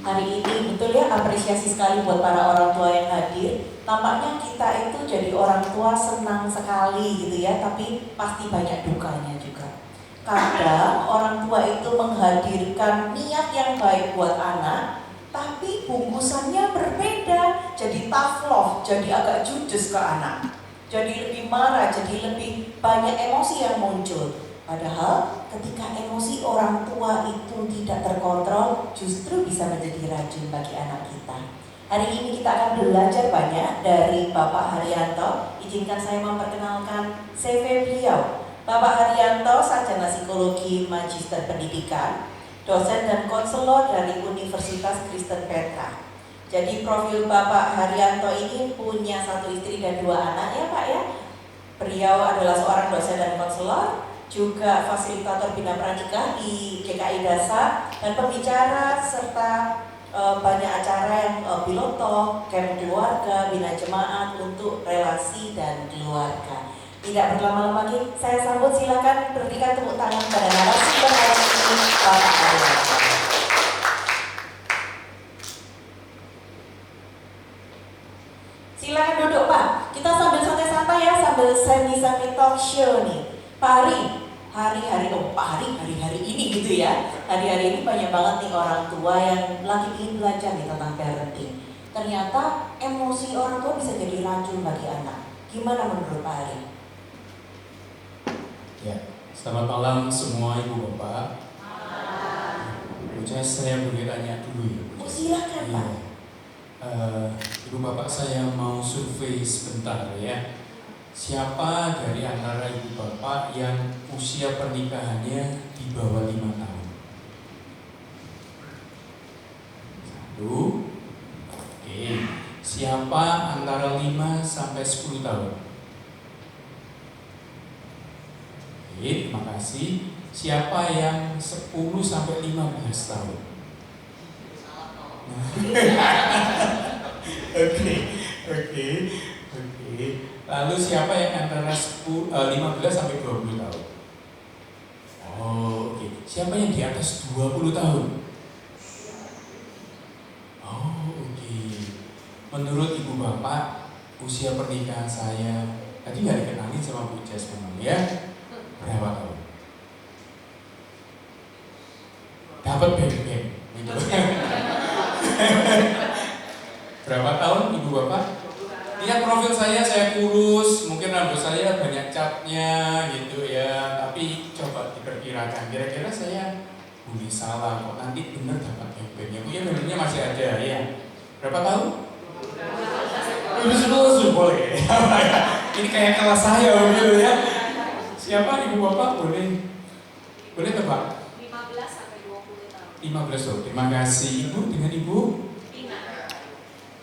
Hari ini betul ya, apresiasi sekali buat para orang tua yang hadir. Tampaknya kita itu jadi orang tua senang sekali gitu ya, tapi pasti banyak dukanya juga. Kadang orang tua itu menghadirkan niat yang baik buat anak, tapi bungkusannya berbeda, jadi tough love, jadi agak judes ke anak, jadi lebih marah, jadi lebih banyak emosi yang muncul. Padahal ketika emosi orang tua itu tidak terkontrol, justru bisa menjadi racun bagi anak kita. Hari ini kita akan belajar banyak dari Bapak Haryanto. Izinkan saya memperkenalkan CV beliau. Bapak Haryanto, sarjana psikologi magister pendidikan, dosen dan konselor dari Universitas Kristen Petra. Jadi profil Bapak Haryanto ini punya 1 istri dan 2 anak ya Pak ya. Beliau adalah seorang dosen dan konselor, juga fasilitator bina pranikah di GKI Dasa, dan pembicara serta banyak acara yang piloto, camp keluarga, bina jemaat untuk relasi dan keluarga. Tidak berlama-lama lagi, saya sambut, silakan berikan tepuk tangan pada narasumber hari ini, Bapak Haryanto. Silakan duduk Pak, kita sambil santai-santai ya, sambil semi-semi talk show nih. Pak Hari, hari-hari ini gitu ya. Hari-hari ini banyak banget nih orang tua yang lagi ingin belajar nih tentang parenting. Ternyata emosi orang tua bisa jadi racun bagi anak. Gimana menurut Pak Hari? Ya, selamat malam semua ibu bapak. Bu Jess, saya boleh tanya dulu ya? Oh silakan Pak. Ibu bapak, saya mau survei sebentar ya. Siapa dari antara ibu bapak yang usia pernikahannya di bawah 5 tahun? 1. Oke. Siapa antara 5 sampai 10 tahun? Oke, terima kasih. Siapa yang 10 sampai 15 tahun? Oke. Lalu siapa yang antara 15 sampai 20 tahun? Oh, oke. Siapa yang di atas 20 tahun? Oh, oke. Menurut ibu bapak, usia pernikahan saya tadi nggak dikenalin sama Bu Jess memang ya? Berapa tahun? Dapat beng-beng gitu. Berapa tahun ibu bapak? Lihat profil saya kurus, mungkin rambut saya banyak catnya gitu ya. Tapi coba diperkirakan, kira-kira saya boleh salah kok nanti benar dapat beng-bengnya. Mungkin benernya masih ada ya. Berapa tahun? Lulus boleh. Ini kayak kelas saya gitu ya. Siapa ibu bapak boleh tebak? 15 sampai 20 tahun. 15 tahun. Terima kasih ibu. Dengan ibu? Ina.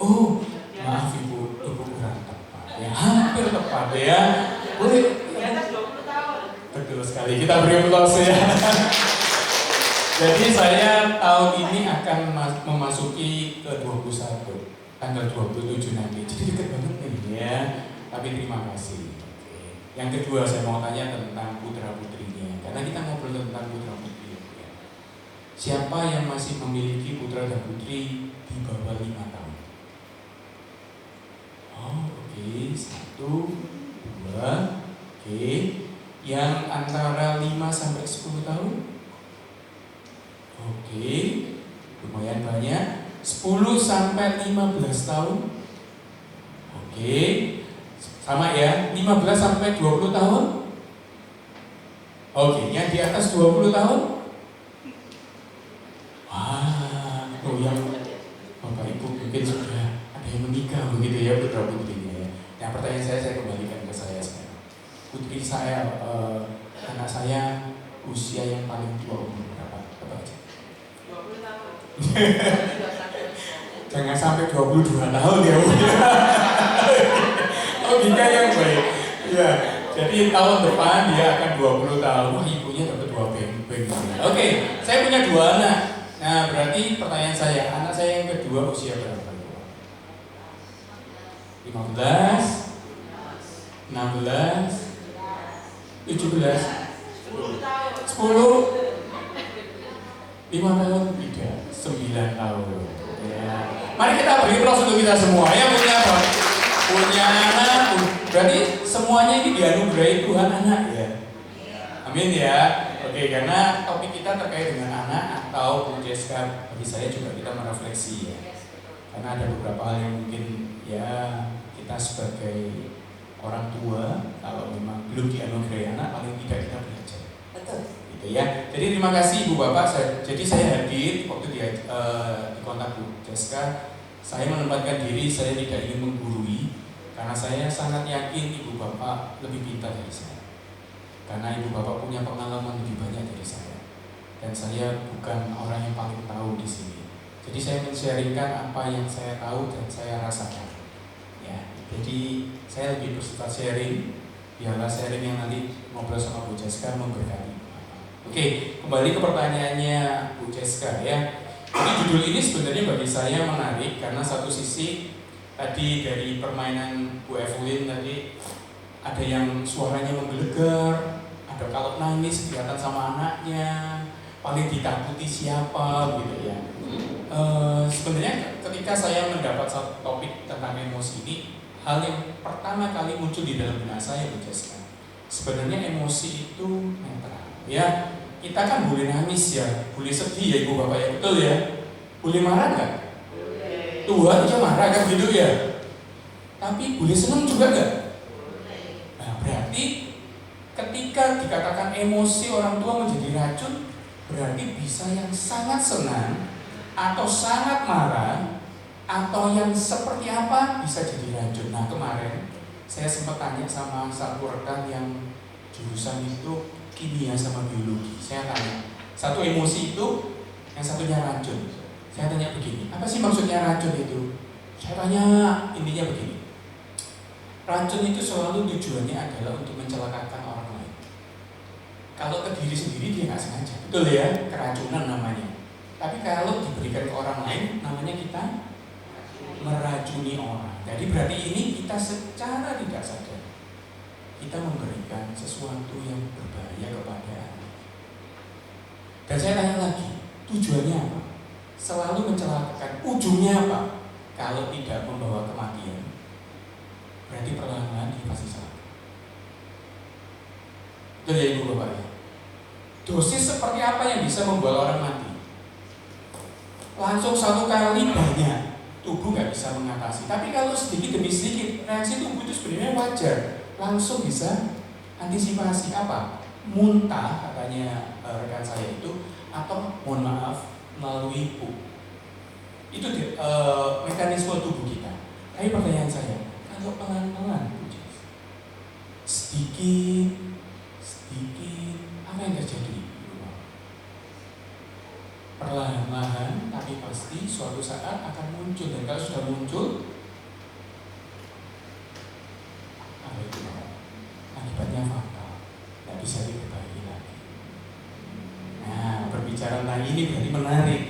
Oh, maaf ibu kurang tepat ya. Hampir tepat ya. Boleh? Di atas 20 tahun. Betul sekali. Kita beri aplaus ya. Jadi saya tahun ini akan memasuki ke 21, tanggal 27 nanti. Jadi dekat banget nih ya. Tapi terima kasih. Yang kedua saya mau tanya tentang putra putrinya, karena kita ngobrol tentang putra putri ya. Siapa yang masih memiliki putra dan putri di bawah 5 tahun? Oh, oke. 1, 2, oke. Yang antara 5 sampai 10 tahun? Oke. Lumayan banyak. 10 sampai 15 tahun? Oke. Sama ya, 15 sampai 20 tahun? Oke, yang di atas 20 tahun? Wah, yang Bapak Ibu mungkin sudah ada yang menikah begitu ya putra putrinya ya. Nah, pertanyaan saya kembalikan ke saya sekarang. Putri saya, anak saya usia yang paling tua umur berapa? Apa aja? 20 tahun. Jangan sampai 22 tahun ya Bu. Logika yang baik. Ya, jadi tahun depan dia akan 20 tahun. Wah, ibunya dapat 2 beng-beng. Oke, saya punya 2 anak. Nah, berarti pertanyaan saya, anak saya yang kedua usia berapa? 15, 16, 17, 10 tahun. 10, 5 tahun? Tidak, 9 tahun. bagi plus untuk kita semua ya, punya apa? Punya anak, berarti semuanya ini dianugerahi Tuhan anak ya. Amin ya. Oke, karena topik kita terkait dengan anak atau Bu Jessica, bagi saya juga kita merefleksi ya. Karena ada beberapa hal yang mungkin ya kita sebagai orang tua kalau memang belum dianugerahi anak, paling tidak kita belajar. Betul. Gitu ya. Jadi terima kasih Ibu Bapak. Jadi saya hadir waktu di kontak Bu Jessica. Saya menempatkan diri, saya tidak ingin menggurui karena saya sangat yakin Ibu Bapak lebih pintar dari saya. Karena Ibu Bapak punya pengalaman lebih banyak dari saya. Dan saya bukan orang yang paling tahu di sini. Jadi saya men-sharingkan apa yang saya tahu dan saya rasakan. Ya, jadi saya lebih bersuka sharing, biarlah sharing yang nanti ngobrol sama Bu Jessica memberkati. Oke, kembali ke pertanyaannya Bu Jessica ya. Jadi judul ini sebenarnya bagi saya menarik karena satu sisi tadi dari permainan Bu Evelyn tadi ada yang suaranya menggelegar, ada kalau nangis kelihatan sama anaknya, paling ditakuti siapa gitu ya. Sebenarnya ketika saya mendapat satu topik tentang emosi ini, hal yang pertama kali muncul di dalam benak saya Bu Jessica, sebenarnya emosi itu netral ya. Kita kan boleh nangis ya, boleh sedih ya Ibu Bapak ya, betul ya. Boleh marah nggak? Tuhan aja marah kan gitu ya. Tapi boleh senang juga nggak? Nah berarti ketika dikatakan emosi orang tua menjadi racun, berarti bisa yang sangat senang atau sangat marah atau yang seperti apa bisa jadi racun. Nah kemarin saya sempat tanya sama satu rekan yang jurusan itu kimia sama biologi. Saya tanya, satu emosi itu, yang satunya racun. Saya tanya begini, apa sih maksudnya racun itu? Saya tanya, intinya begini, racun itu selalu tujuannya adalah untuk mencelakakan orang lain. Kalau ke diri sendiri dia nggak sengaja, betul ya, keracunan namanya. Tapi kalau diberikan ke orang lain, namanya kita meracuni orang. Jadi berarti ini kita secara tidak sadar kita memberikan sesuatu yang berbahaya kepada anak. Dan saya tanya lagi, tujuannya apa? Selalu mencelakakan. Ujungnya apa? Kalau tidak membawa kematian, berarti perlahan-lahan dia pasti salah. Betul ya Ibu Bapak ya? Dosis seperti apa yang bisa membuat orang mati? Langsung satu kali banyak, tubuh nggak bisa mengatasi. Tapi kalau sedikit demi sedikit, reaksi tubuh itu sebenarnya wajar. Langsung bisa antisipasi apa? Muntah katanya rekan saya itu, atau mohon maaf melalui pup. Itu mekanisme tubuh kita. Tapi pertanyaan saya, kalau pelan-pelan sedikit apa yang terjadi? Perlahan-lahan tapi pasti suatu saat akan muncul. Dan kalau sudah muncul, akibatnya fatal, tidak bisa diperbaiki lagi. Nah, berbicara tentang ini berarti menarik.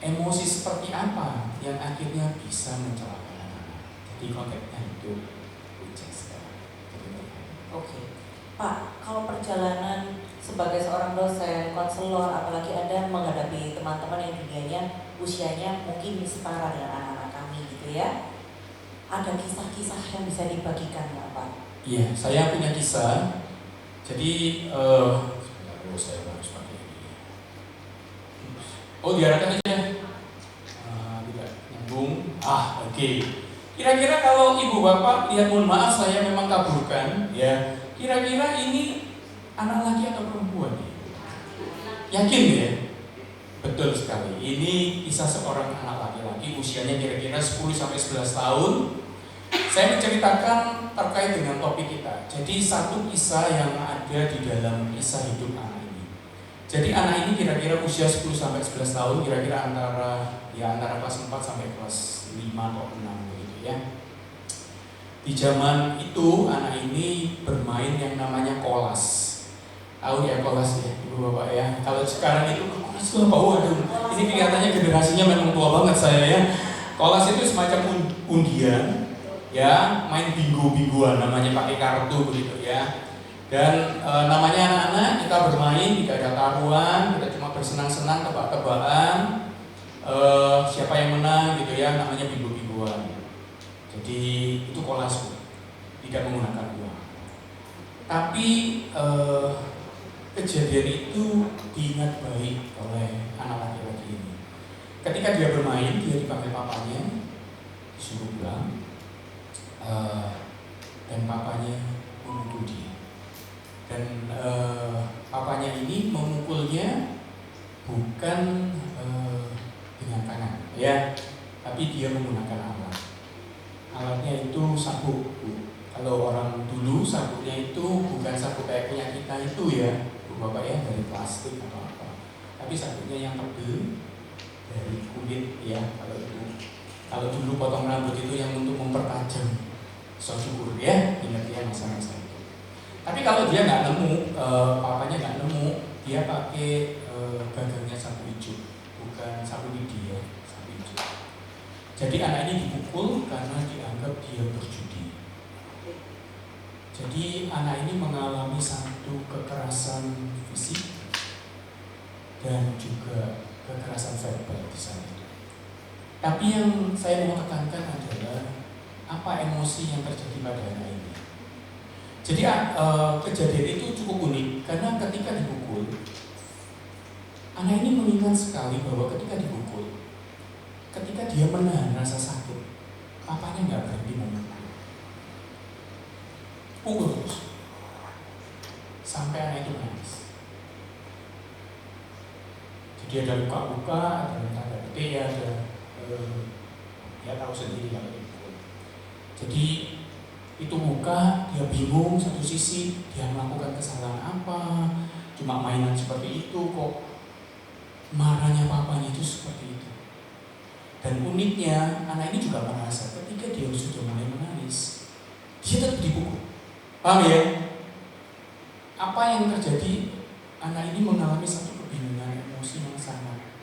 Emosi seperti apa yang akhirnya bisa mencelakakan anak? Jadi konteksnya itu Oke, Pak, kalau perjalanan sebagai seorang dosen, konselor, apalagi Anda menghadapi teman-teman yang dunianya usianya mungkin setara dengan anak-anak kami gitu ya, ada kisah-kisah yang bisa dibagikan nggak Pak? Iya, saya punya kisah. Jadi, saya harus pakai ini. Oh, diarahkan aja. Tidak nyambung. Oke. Kira-kira kalau Ibu Bapak lihat, mohon maaf saya memang kabulkan, ya. Kira-kira ini anak laki atau perempuan? Yakin ya? Betul sekali. Ini kisah seorang anak laki-laki, usianya kira-kira 10-11 tahun. Saya menceritakan terkait dengan topik kita. Jadi satu kisah yang ada di dalam kisah hidup anak ini. Jadi anak ini kira-kira usia 10-11 tahun, kira-kira antara kelas 4 sampai kelas 5 atau 6 gitu ya. Di zaman itu anak ini bermain yang namanya kolas. Tahu ya kolas ya, Ibu Bapak ya. Kalau sekarang itu kolas itu apa? Waduh, ini kelihatannya generasinya memang tua banget saya ya. Kolas itu semacam undian. Ya, main bingo-bingoan, namanya pakai kartu begitu ya. Dan namanya anak-anak, kita bermain, tidak ada taruhan, kita cuma bersenang-senang, tebak-tebakan, siapa yang menang gitu ya, namanya bingo-bingoan. tuanya. Jadi itu kolase, tidak menggunakan uang. Tapi kejadian itu diingat baik oleh anak laki-laki ini. Ketika dia bermain, dia dipanggil papanya, disuruh pulang, dan papanya memukul dia. Dan papanya ini memukulnya bukan dengan tangan, ya, tapi dia menggunakan alat. Alatnya itu sabuk. Kalau orang dulu sabuknya itu bukan sabuk kayak punya kita itu ya, Bapak ya, dari plastik atau apa. Tapi sabuknya yang tebal dari kulit ya. Kalau dulu potong rambut itu yang untuk mempertajam cukur ya, ingat ya masa-masa itu. Tapi kalau dia nggak nemu, papanya nggak nemu, dia pakai gagangnya sapu hijau, bukan sapu lidi ya, sapu hijau. Jadi anak ini dipukul karena dianggap dia berjudi. Jadi anak ini mengalami satu kekerasan fisik dan juga kekerasan verbal di sana. Tapi yang saya mau tekankan adalah apa emosi yang terjadi pada anak ini. Jadi kejadian itu cukup unik karena ketika dipukul, anak ini mengingat sekali bahwa ketika dipukul, ketika dia menahan rasa sakit, papanya nggak berhenti memukul. Pukul terus sampai anak itu menangis. Jadi ada luka-luka, ada tanda petik, ada dia tahu sendiri kalau dipukul. Jadi itu luka, dia bingung. Satu sisi dia melakukan kesalahan apa, cuma mainan seperti itu kok marahnya papanya itu seperti itu. Dan uniknya anak ini juga merasa ketika dia sudah mulai menangis, dia tetap dipukul. Paham ya? Apa yang terjadi? Anak ini mengalami satu kebingungan emosi yang sangat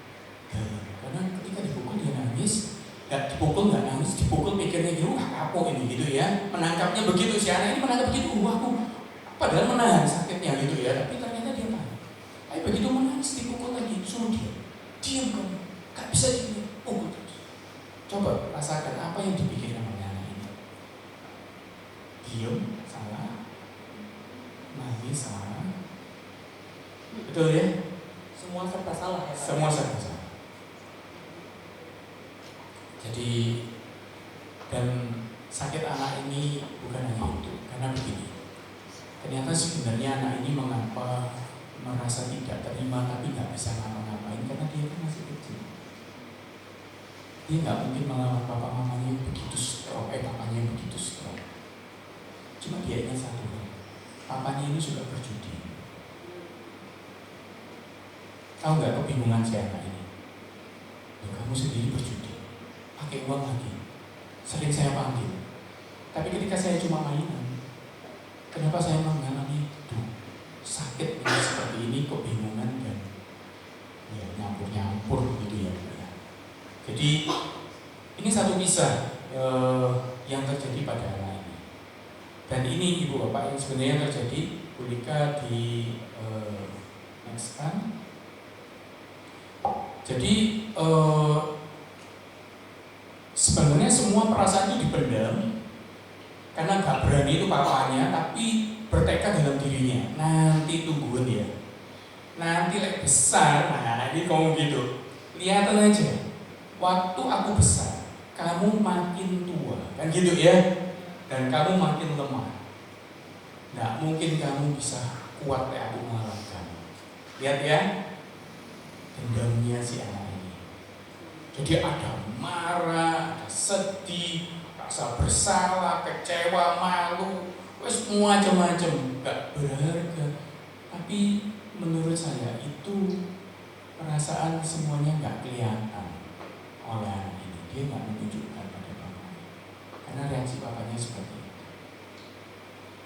dalam. Karena ketika dipukul dia nangis, dipukul nggak nangis, dipukul pikirnya gitu, kapok ini gitu ya. Menangkapnya begitu, si anak ini menangkap begitu, aku padahal menahan sakitnya gitu ya. Tapi ternyata dia panik. Tapi begitu menangis dipukul lagi, suruh dia diam kamu, nggak bisa dipukul terus. Coba rasakan apa yang dipikirkan oleh anak ini. Diam, salah. Nangis salah. Betul ya? Semua serba salah ya Pak? Semua serba salah. Jadi dan sakit anak ini bukan hanya itu, karena begini. Ternyata sebenarnya anak ini mengapa merasa tidak terima tapi nggak bisa ngapa-ngapain karena dia kan masih kecil. Dia nggak mungkin melawan papa mamanya yang begitu strong, papanya yang begitu strong. Cuma dia ingat satu hal, papanya ini sudah berjudi. Tahu nggak kebingungan si anak ini? Kamu sendiri berjudi, pakai uang lagi. Sering saya panggil. Tapi ketika saya cuma mainan, kenapa saya mengalami itu? Sakit ini seperti ini, kebingungan dan ya nyampur-nyampur gitu ya. Jadi ini satu kisah yang terjadi pada anak ini. Dan ini ibu bapak yang sebenarnya terjadi ketika di next time. Jadi sebenarnya semua perasaan itu dipendam karena gak berani itu papanya, tapi bertekad dalam dirinya. Nanti tungguin ya, nanti besar, nah ini kamu gitu. Lihatan aja, waktu aku besar, kamu makin tua, kan gitu ya. Dan kamu makin lemah. Gak mungkin kamu bisa kuat kayak aku mengalahkan. Lihat ya, dendamnya si anak ini. Jadi ada marah, ada sedih, rasa bersalah, kecewa, malu, wes macam-macam, gak berharga. Tapi menurut saya itu perasaan semuanya gak kelihatan oleh anak ini. Dia gak menunjukkan pada bapaknya, karena reaksi bapaknya seperti itu.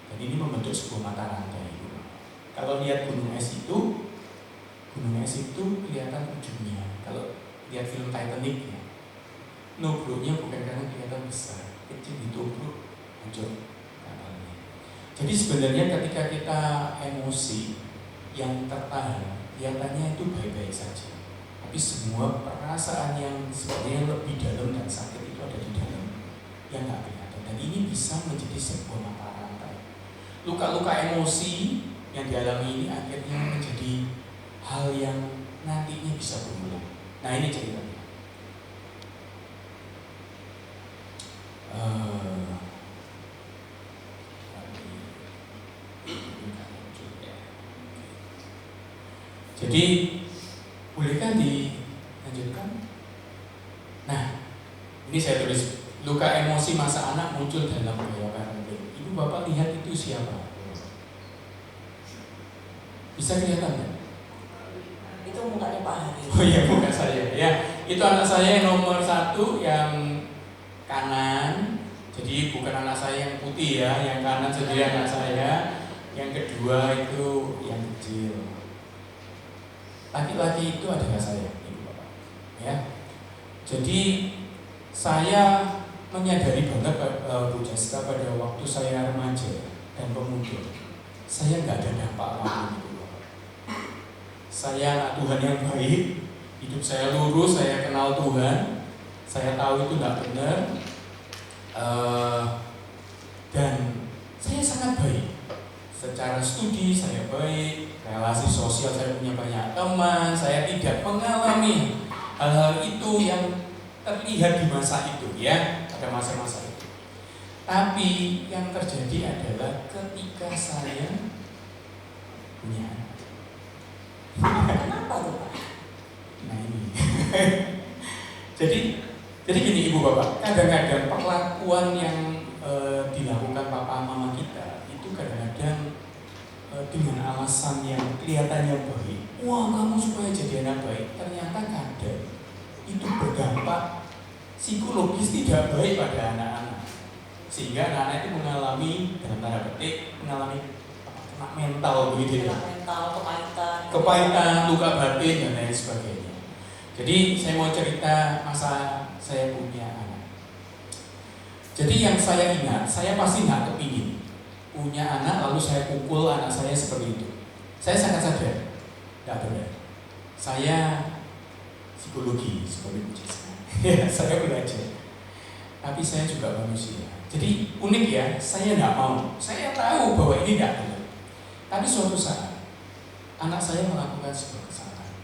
Dan ini membentuk sebuah mata rantai. Kalau lihat gunung es itu kelihatan ujungnya. Kalau lihat film Titanic ya, nubruknya bukan karena kelihatan besar, kecil ditubruk, hancur kapalnya. Jadi sebenarnya ketika kita emosi yang tertahan, kelihatannya itu baik-baik saja. Tapi semua perasaan yang sebenarnya lebih dalam dan sakit itu ada di dalam yang nggak kelihatan. Dan ini bisa menjadi sebuah mata rantai. Luka-luka emosi yang dialami ini akhirnya menjadi hal yang nantinya bisa berulang. Nah ini ceritanya. Jadi bolehkah dilanjutkan? Nah, ini saya tulis luka emosi masa anak muncul dalam gaya parenting. Ibu bapak lihat itu siapa? Bisa kelihatan kan? Itu mukanya Pak Hari. Oh iya, bukan saya. Ya, itu anak saya yang nomor 1 yang kanan. Jadi bukan anak saya yang putih ya, yang kanan sendiri anak saya. Yang kedua itu yang kecil. Laki-laki itu adalah saya, ibu bapak. Ya, jadi saya menyadari banget Bu Jessica pada waktu saya remaja dan pemuda, saya nggak ada dampak apapun itu. Saya anak Tuhan yang baik, hidup saya lurus, saya kenal Tuhan, saya tahu itu nggak benar, dan saya sangat baik. Secara studi saya baik, relasi sosial saya punya banyak teman, saya tidak mengalami hal-hal itu yang terlihat di masa itu ya, pada masa-masa itu. Tapi yang terjadi adalah ketika saya punya anak. Kenapa tuh Pak? Nah ini. jadi gini ibu bapak, kadang-kadang perlakuan yang dilakukan papa mama kita itu kadang-kadang dengan alasan yang kelihatannya baik. Wah kamu supaya jadi anak baik, ternyata kadang itu berdampak psikologis tidak baik pada anak-anak, sehingga anak-anak itu mengalami dalam tanda petik mengalami kena mental begitu ya, Mental, kepahitan, luka batin dan lain sebagainya. Jadi saya mau cerita masa saya punya anak. Jadi yang saya ingat, saya pasti nggak kepingin punya anak lalu saya pukul anak saya seperti itu. Saya sangat sadar, nggak benar. Saya psikologi seperti Bu Jessica. Ya, saya belajar. Tapi saya juga manusia. Jadi unik ya, saya nggak mau. Saya tahu bahwa ini nggak benar. Tapi suatu saat anak saya melakukan sebuah kesalahan.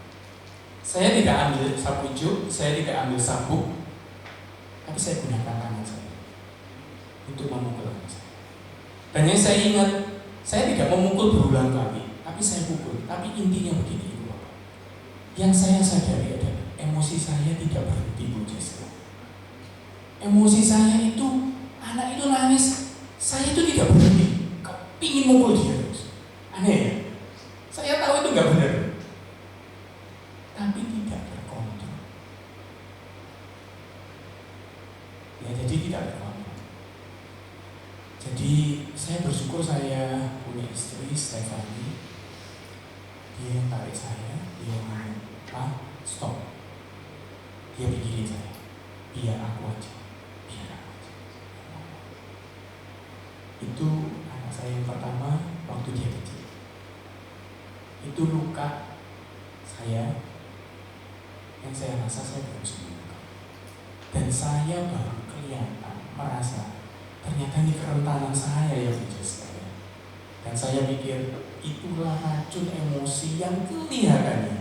Saya tidak ambil sapu ijuk, saya tidak ambil sabuk, tapi saya gunakan tangan saya untuk memukul anak saya. Dan yang saya ingat, saya tidak memukul berulang kali, tapi saya pukul. Tapi intinya begini, ibu bapak. Yang saya sadari adalah emosi saya tidak berhenti, Bu Jessica. Emosi saya itu, anak itu nangis, saya itu tidak berhenti, kepingin mukul dia terus. Aneh ya? Saya tahu itu nggak benar, tapi tidak terkontrol. Ya jadi tidak terkontrol. Jadi saya bersyukur saya punya istri Stephanie. Dia yang tarik saya, dia yang ngomong, stop. Dia pikirin saya, biar aku aja. Itu anak saya yang pertama waktu dia kecil. Itu luka saya yang saya rasa saya baru sembuhkan. Dan saya baru kelihatan, merasa ternyata ini kerentanan saya yang dijelaskan. Dan saya pikir itulah racun emosi yang kelihatannya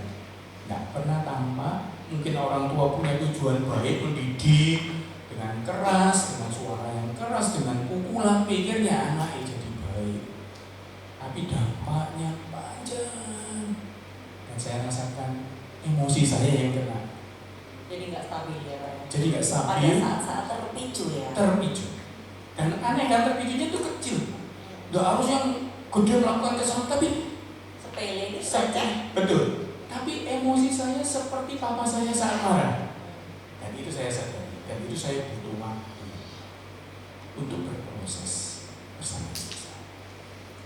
nggak pernah tampak. Mungkin orang tua punya tujuan baik, mendidik dengan keras, dengan suara yang keras, dengan pukulan, pikirnya anaknya jadi baik. Tapi dampaknya panjang. Dan saya rasakan emosi saya yang kena. Jadi nggak stabil ya Pak? Jadi nggak stabil. Pada saat-saat terpicu ya? Terpicu. Dan aneh kan terpicunya itu kecil. Nggak harus yang gede melakukan kesalahan, tapi sepele itu saja. Betul. Tapi emosi saya seperti papa saya saat marah. Dan itu saya sadari. Dan itu saya butuh waktu untuk berproses bersama saya.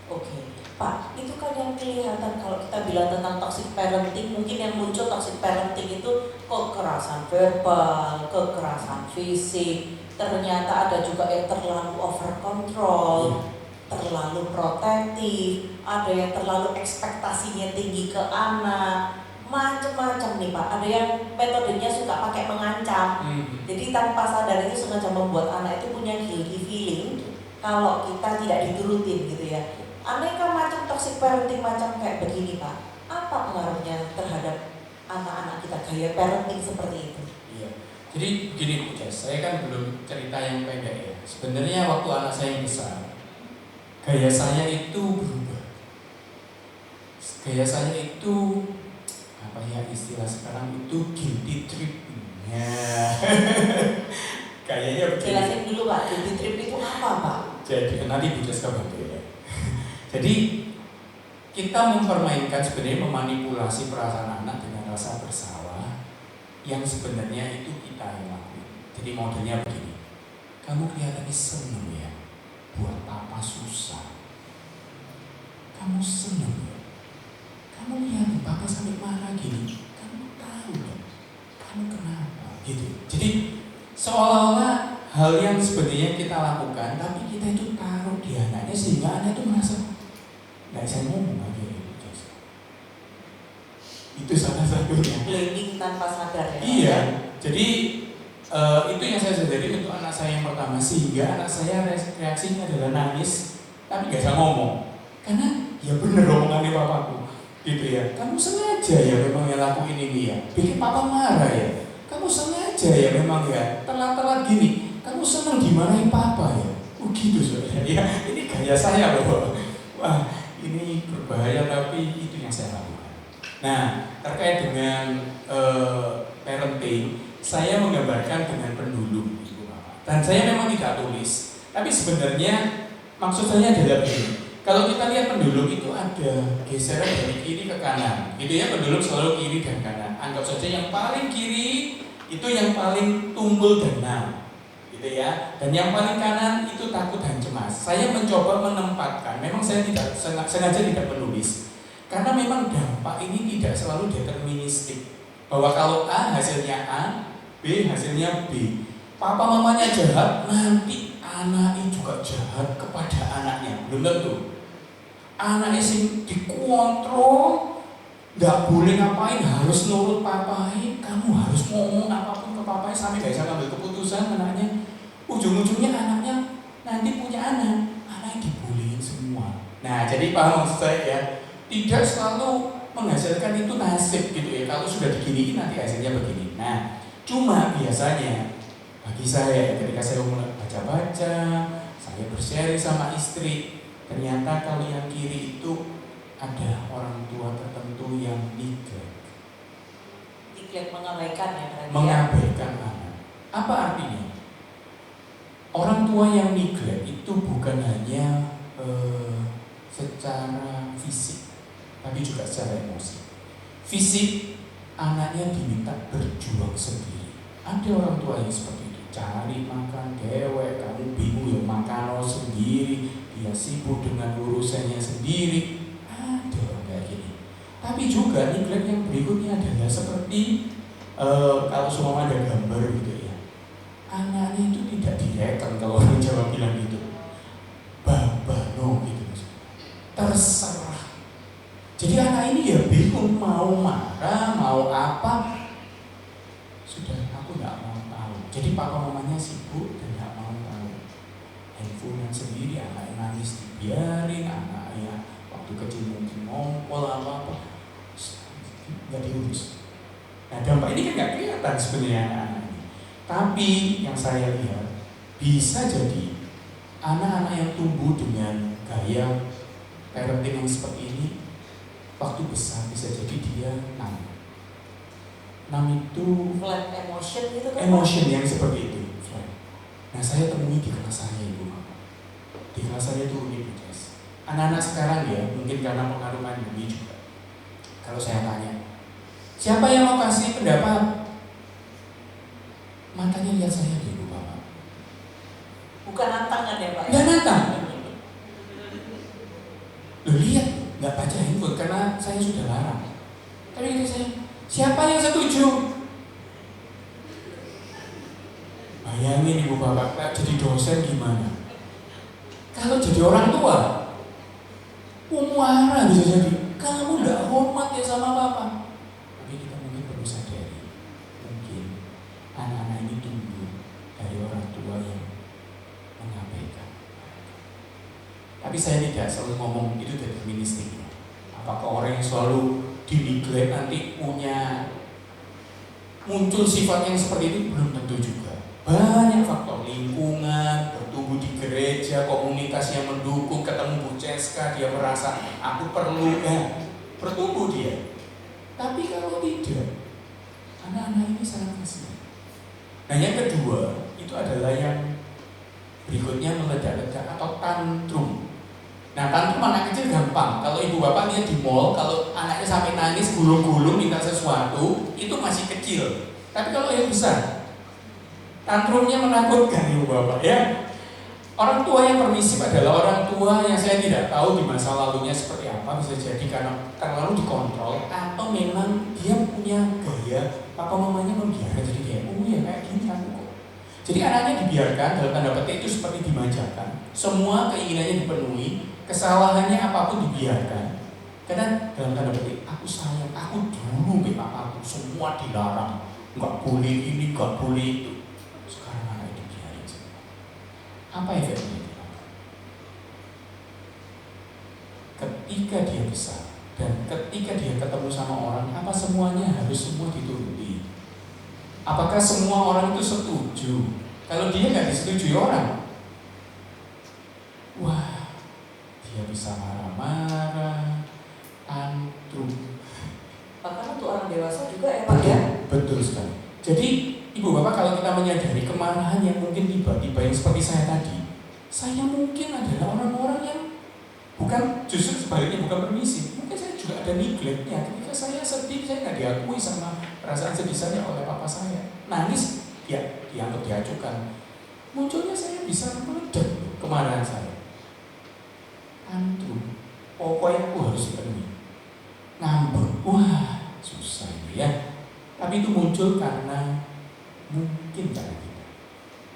Oke, Pak, itu kan yang kelihatan kalau kita bilang tentang toxic parenting, mungkin yang muncul toxic parenting itu kekerasan verbal, kekerasan fisik, ternyata ada juga yang terlalu over control, terlalu protektif, ada yang terlalu ekspektasinya tinggi ke anak, macam-macam nih Pak. Ada yang metodenya suka pakai mengancam. Jadi tanpa sadar itu sengaja membuat anak itu punya guilty feeling kalau kita tidak diturutin gitu ya. Aneka macam toxic parenting macam kayak begini Pak. Apa pengaruhnya terhadap anak-anak kita gaya parenting seperti itu? Iya. Jadi begini Bu Jess, saya kan belum cerita yang pendek ya. Sebenarnya waktu anak saya yang besar, gaya saya itu berubah. Gaya saya itu apa ya istilah sekarang itu guilty trip. Ya. Kayaknya begini. Jelasin dulu Pak, guilty trip itu apa Pak? Jadi nanti Bu Jess kabar ya. Jadi kita mempermainkan sebenarnya memanipulasi perasaan anak dengan rasa bersalah yang sebenarnya itu kita yang lakukan. Jadi modelnya begini, kamu kelihatannya seneng ya buat papa susah, kamu seneng ya, kamu lihat papa sampai marah gini, kamu tahu ya, kamu kenapa gitu. Jadi seolah-olah hal yang sebenarnya kita lakukan tapi kita itu taruh di anaknya sehingga anak itu merasa nggak bisa ngomong lagi. Itu salah satunya. Blaming tanpa sadar ya. Iya. Jadi itu yang saya sadari untuk anak saya yang pertama, sehingga anak saya reaksinya adalah nangis tapi nggak bisa ngomong. Karena ya bener omongannya papaku, gitu ya. Kamu sengaja ya memang yang lakuin ini ya, bikin papa marah ya. Kamu sengaja ya memang ya telat-telat gini. Kamu seneng dimarahin papa ya. Oh gitu saudara. Ya ini gaya saya loh. Wah ini berbahaya tapi itu yang saya lakukan. Nah, terkait dengan parenting, saya menggambarkan dengan pendulum, dan saya memang tidak tulis. Tapi sebenarnya maksud saya adalah begini. Kalau kita lihat pendulum itu ada geseran dari kiri ke kanan, gitu ya. Pendulum selalu kiri dan kanan. Anggap saja yang paling kiri itu yang paling tumbul dan tenang, gitu ya. Dan yang paling kanan itu takut dan cemas. Saya mencoba menempatkan. Memang saya tidak sengaja tidak menulis. Karena memang dampak ini tidak selalu deterministik. Bahwa kalau A hasilnya A, B hasilnya B. Papa mamanya jahat, nanti anaknya juga jahat kepada anaknya. Belum tentu. Anaknya sing dikontrol, nggak boleh ngapain, harus nurut papai. Kamu harus ngomong apapun ke papai sampai nggak bisa ngambil keputusan anaknya. Ujung-ujungnya anaknya nanti punya anak yang dibolehin semua. Nah, jadi paham maksud saya ya? Tidak selalu menghasilkan itu nasib gitu ya. Kalau sudah diginiin nanti hasilnya begini. Nah, cuma biasanya bagi saya ketika saya mulai baca-baca, saya berseri sama istri, ternyata kalau yang kiri itu ada orang tua tertentu yang neglect, mengabaikan ya berarti. Mengabaikan anak. Apa artinya? Orang tua yang neglect itu bukan hanya secara fisik, tapi juga secara emosi. Fisik, anaknya diminta berjuang sendiri. Ada orang tua yang seperti itu, cari makan dewek, kamu bingung ya makan sendiri, dia sibuk dengan urusannya sendiri. Ada orang kayak gini. Tapi juga neglect yang berikutnya adalah seperti kalau semua ada gambar gitu ya, anaknya itu tidak direken, kalau orang Jawa bilang gitu, babano gitu, terserah. Jadi anak ini ya bingung mau marah, mau apa. Sudah, aku nggak mau tahu. Jadi papa mamanya sibuk dan nggak mau tahu. Handphone sendiri, anaknya nangis dibiarin, anaknya waktu kecil mungkin ngompol apa nggak diurus. Nah dampak ini kan nggak kelihatan sebenarnya anak-anak ini. Tapi yang saya lihat bisa jadi anak-anak yang tumbuh dengan gaya parenting yang seperti ini, waktu besar bisa jadi dia 6 itu flat emotion gitu kan? Emotion yang seperti itu flat. Nah saya temui di kelas saya ibu. Di kelas saya itu unik guys. Anak-anak sekarang ya mungkin karena pengaruh pandemi juga. Kalau saya tanya, siapa yang mau kasih pendapat? Matanya lihat saya dulu bapak. Bukan nantangan ya Pak? Nggak nantang. Lu lihat, nggak baca handphone karena saya sudah larang. Tapi kata saya, siapa yang setuju? Bayangin ibu bapak, jadi dosen gimana? Kalau jadi orang tua, marah bisa jadi. Kamu nggak hormat ya sama papa. Tapi saya tidak selalu ngomong itu deterministik. Apakah orang yang selalu dineglect nanti muncul sifat yang seperti itu? Belum tentu juga. Banyak faktor, lingkungan, bertumbuh di gereja, komunitas yang mendukung, ketemu Bu Ceska, dia merasa aku perlu, bertumbuh dia. Tapi kalau tidak, anak-anak ini sangat kasihan. Nah yang kedua, itu adalah yang berikutnya meledak-ledak atau tantrum. Nah tantrum anak kecil gampang. Kalau ibu bapak lihat di mall, kalau anaknya sampai nangis, gulung-gulung minta sesuatu, itu masih kecil. Tapi kalau yang besar, tantrumnya menakutkan ibu bapak ya. Orang tua yang permisif adalah orang tua yang saya tidak tahu di masa lalunya seperti apa. Bisa jadi karena terlalu dikontrol, atau memang dia punya gaya papa mamanya membiarkan jadi kayak ya kayak gini aku kok. Jadi anaknya dibiarkan dalam tanda petik itu seperti dimanjakan. Semua keinginannya dipenuhi, kesalahannya apapun dibiarkan. Karena dalam tanda petik aku sayang, aku dulu be papaku semua dilarang, nggak boleh ini, nggak boleh itu. Sekarang anak itu biarin semua. Apa efeknya? Ketika dia besar dan ketika dia ketemu sama orang, apa semuanya harus semua dituruti? Apakah semua orang itu setuju? Kalau dia nggak disetujui orang, wah, dia bisa marah-marah, tantrum. Bahkan untuk orang dewasa juga ya Pak ya? Betul sekali. Jadi ibu bapak kalau kita menyadari kemarahan yang mungkin tiba-tiba yang seperti saya tadi, saya mungkin adalah orang-orang yang bukan, justru sebaliknya bukan permisi. Mungkin saya juga ada neglectnya. Ketika saya sedih, saya nggak diakui sama perasaan sedih saya oleh papa saya. Nangis, ya dianggap diacukan. Munculnya saya bisa meledak kemarahan saya. Tantrum, pokoknya aku harus dipenuhi. Ngambek, wah susah ini ya. Tapi itu muncul karena mungkin karena kita.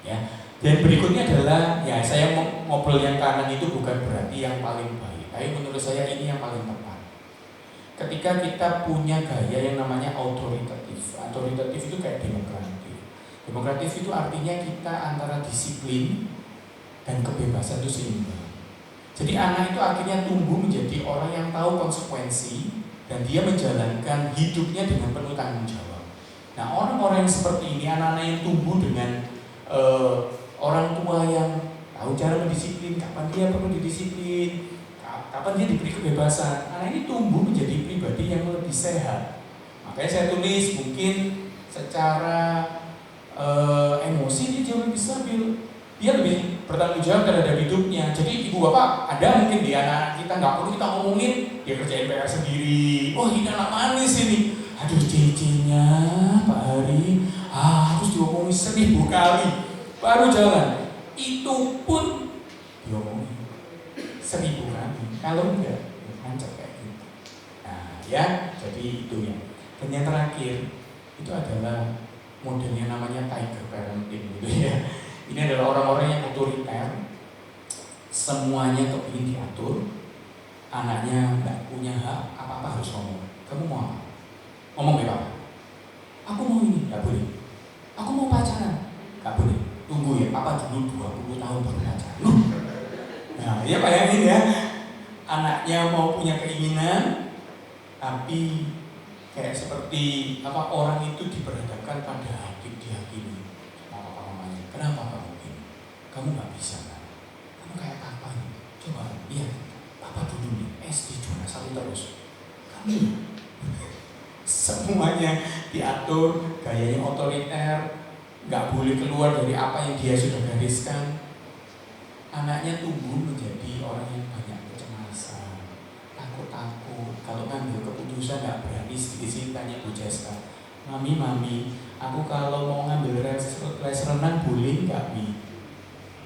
Ya. Dan berikutnya adalah, ya saya ngobrol yang kanan itu bukan berarti yang paling baik. Tapi menurut saya ini yang paling tepat. Ketika kita punya gaya yang namanya autoritatif. Autoritatif itu kayak demokratif. Demokratif itu artinya kita antara disiplin dan kebebasan itu seimbang. Jadi anak itu akhirnya tumbuh menjadi orang yang tahu konsekuensi dan dia menjalankan hidupnya dengan penuh tanggung jawab. Nah orang-orang yang seperti ini, anak-anak yang tumbuh dengan orang tua yang tahu cara mendisiplin, kapan dia perlu didisiplin, kapan dia diberi kebebasan. Anak ini tumbuh menjadi pribadi yang lebih sehat. Makanya saya tulis mungkin secara emosi dia jauh lebih stabil, dia lebih bertanggung jawab terhadap hidupnya. Jadi ibu bapak ada mungkin di anak kita nggak perlu kita ngomongin, dia kerjain PR sendiri. Oh ini anak manis ini, aduh cicinya Pak Hari harus diomongin 1000 kali baru jalan. Itu pun diomongin 1000 kali. Kalau enggak, mancap kayak gitu. Nah ya, jadi itu ya. Dan yang terakhir itu adalah modelnya namanya tiger parenting gitu ya. Ini adalah orang-orang yang otoriter, semuanya kepingin diatur, anaknya nggak punya hak apa-apa harus ngomong. Kamu mau apa? Ngomong ya Pak. Aku mau ini, nggak boleh. Aku mau pacaran, nggak boleh. Tunggu ya, Papa dulu 20 tahun baru pacaran. Nah, ya bayangin ya, anaknya mau punya keinginan, tapi kayak seperti orang itu diperhadapkan pada hakim dihakimi. Kenapa kamu begini? Kamu nggak bisa kan? Kamu kayak papa nih. Coba lihat, papa dulu nih SD juara 1 terus. Kamu semuanya diatur, gayanya otoriter, nggak boleh keluar dari apa yang dia sudah gariskan. Anaknya tumbuh menjadi orang yang banyak kecemasan, takut-takut. Kalau ngambil keputusan nggak berani, sedikit tanya Bu Ceska, Mami, aku kalau mau ngambil les renang boleh nggak, Mi?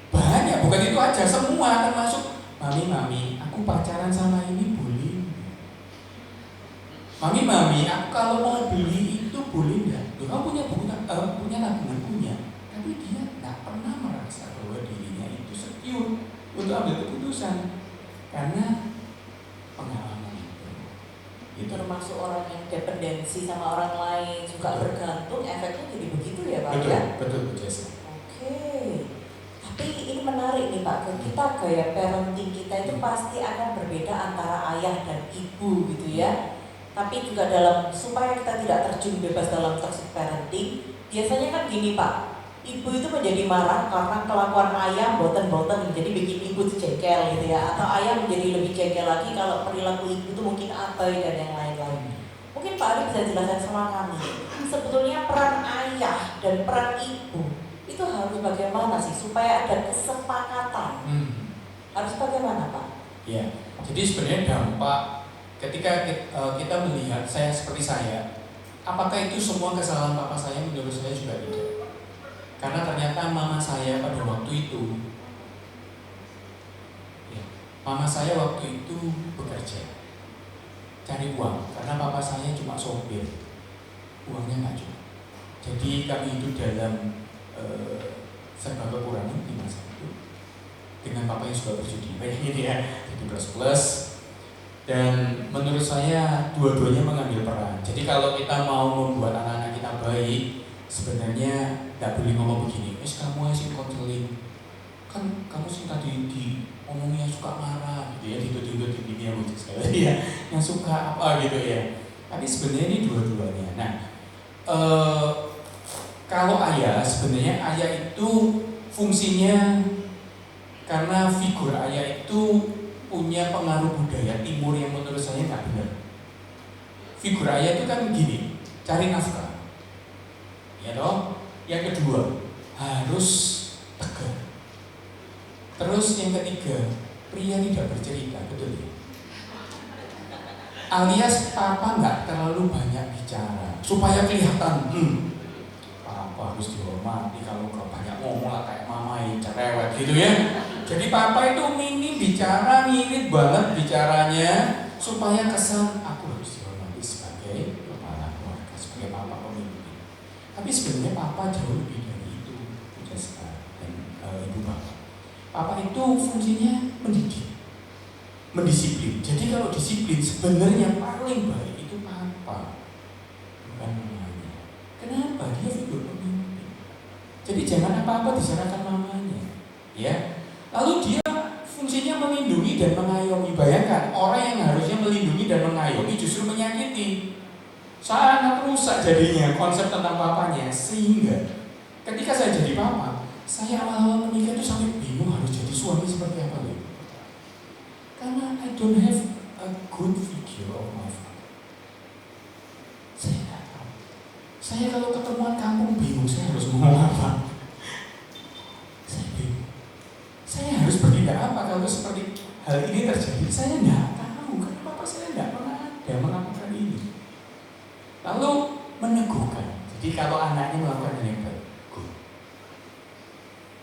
Banyak, bukan itu aja, semua termasuk Mami, aku pacaran sama ini boleh? Mami, aku kalau mau beli itu boleh nggak? Kamu punya punya tabungan punya, tapi dia nggak pernah merasa bahwa dirinya itu secure untuk ambil keputusan karena pengalaman itu. Termasuk orang yang dependensi sama orang lain, suka bergantung, efeknya jadi begitu ya Pak betul, ya? Betul, Bu Jessica. Oke. Tapi ini menarik nih Pak, kita gaya parenting kita itu pasti akan berbeda antara ayah dan ibu gitu ya. Tapi juga supaya kita tidak terjun bebas dalam toxic parenting, biasanya kan gini Pak, ibu itu menjadi marah karena kelakuan ayah boten-boten, jadi bikin ibu tuh jengkel gitu ya. Atau ayah menjadi lebih jengkel lagi kalau perilaku ibu itu mungkin abai dan yang lain-lain. Mungkin Pak Ali bisa jelaskan sama kami, sebetulnya peran ayah dan peran ibu itu harus bagaimana sih supaya ada kesepakatan? Harus bagaimana Pak? Ya, jadi sebenarnya dampak ketika kita melihat seperti saya, apakah itu semua kesalahan papa saya? Menurut saya juga tidak. Karena ternyata mama saya pada waktu itu, ya, mama saya waktu itu bekerja, cari uang. Karena papa saya cuma sopir, uangnya nggak cukup. Jadi kami hidup dalam serba kekurangan di masa itu. Dengan papa yang suka berjudi, bayangin ya, jadi plus. Dan menurut saya dua-duanya mengambil peran. Jadi kalau kita mau membuat anak-anak kita baik, sebenarnya nggak boleh ngomong begini. Kamu sih konseling, kan kamu sih tadi ngomongnya suka marah, gitu ya, dituntut di dunia lucu sekali ya, yang suka apa gitu ya. Tapi sebenarnya ini dua-duanya. Nah, kalau ayah, sebenarnya ayah itu fungsinya karena figur ayah itu punya pengaruh budaya timur yang menurut saya nggak benar. Figur ayah itu kan gini, cari nafkah, ya toh. Yang kedua, harus tegar. Terus yang ketiga, pria tidak bercerita, betul ya? Alias papa nggak terlalu banyak bicara supaya kelihatan, papa harus dihormati, kalau nggak banyak ngomong lah kayak mama yang cerewet gitu ya. Jadi papa itu minim bicara, ngirit banget bicaranya supaya kesan aku harus dihormati sebagai kepala keluarga, sebagai papa pemimpin. Tapi sebenarnya papa jauh lebih dari itu, Jessica dan ibu bapak. Papa itu fungsinya mendidik, mendisiplin. Jadi kalau disiplin sebenarnya paling baik itu papa, bukan mamanya. Kenapa? Dia figur pemimpin. Jadi jangan apa-apa diserahkan mamanya, ya. Lalu dia fungsinya melindungi dan mengayomi. Bayangkan orang yang harusnya melindungi dan mengayomi justru menyakiti. Sangat rusak jadinya konsep tentang papanya. Sehingga ketika saya jadi papa, saya awal-awal menikah itu sampai bingung harus jadi suami seperti apa loh. Karena I don't have a good figure of my father. Saya nggak tahu. Saya kalau ketemuan kampung bingung saya harus ngomong apa. Saya bingung. Saya harus bertindak apa kalau seperti hal ini terjadi? Saya nggak tahu. Karena papa saya nggak pernah ada melakukan ini. Lalu meneguhkan. Jadi kalau anaknya melakukan hal yang baik, good.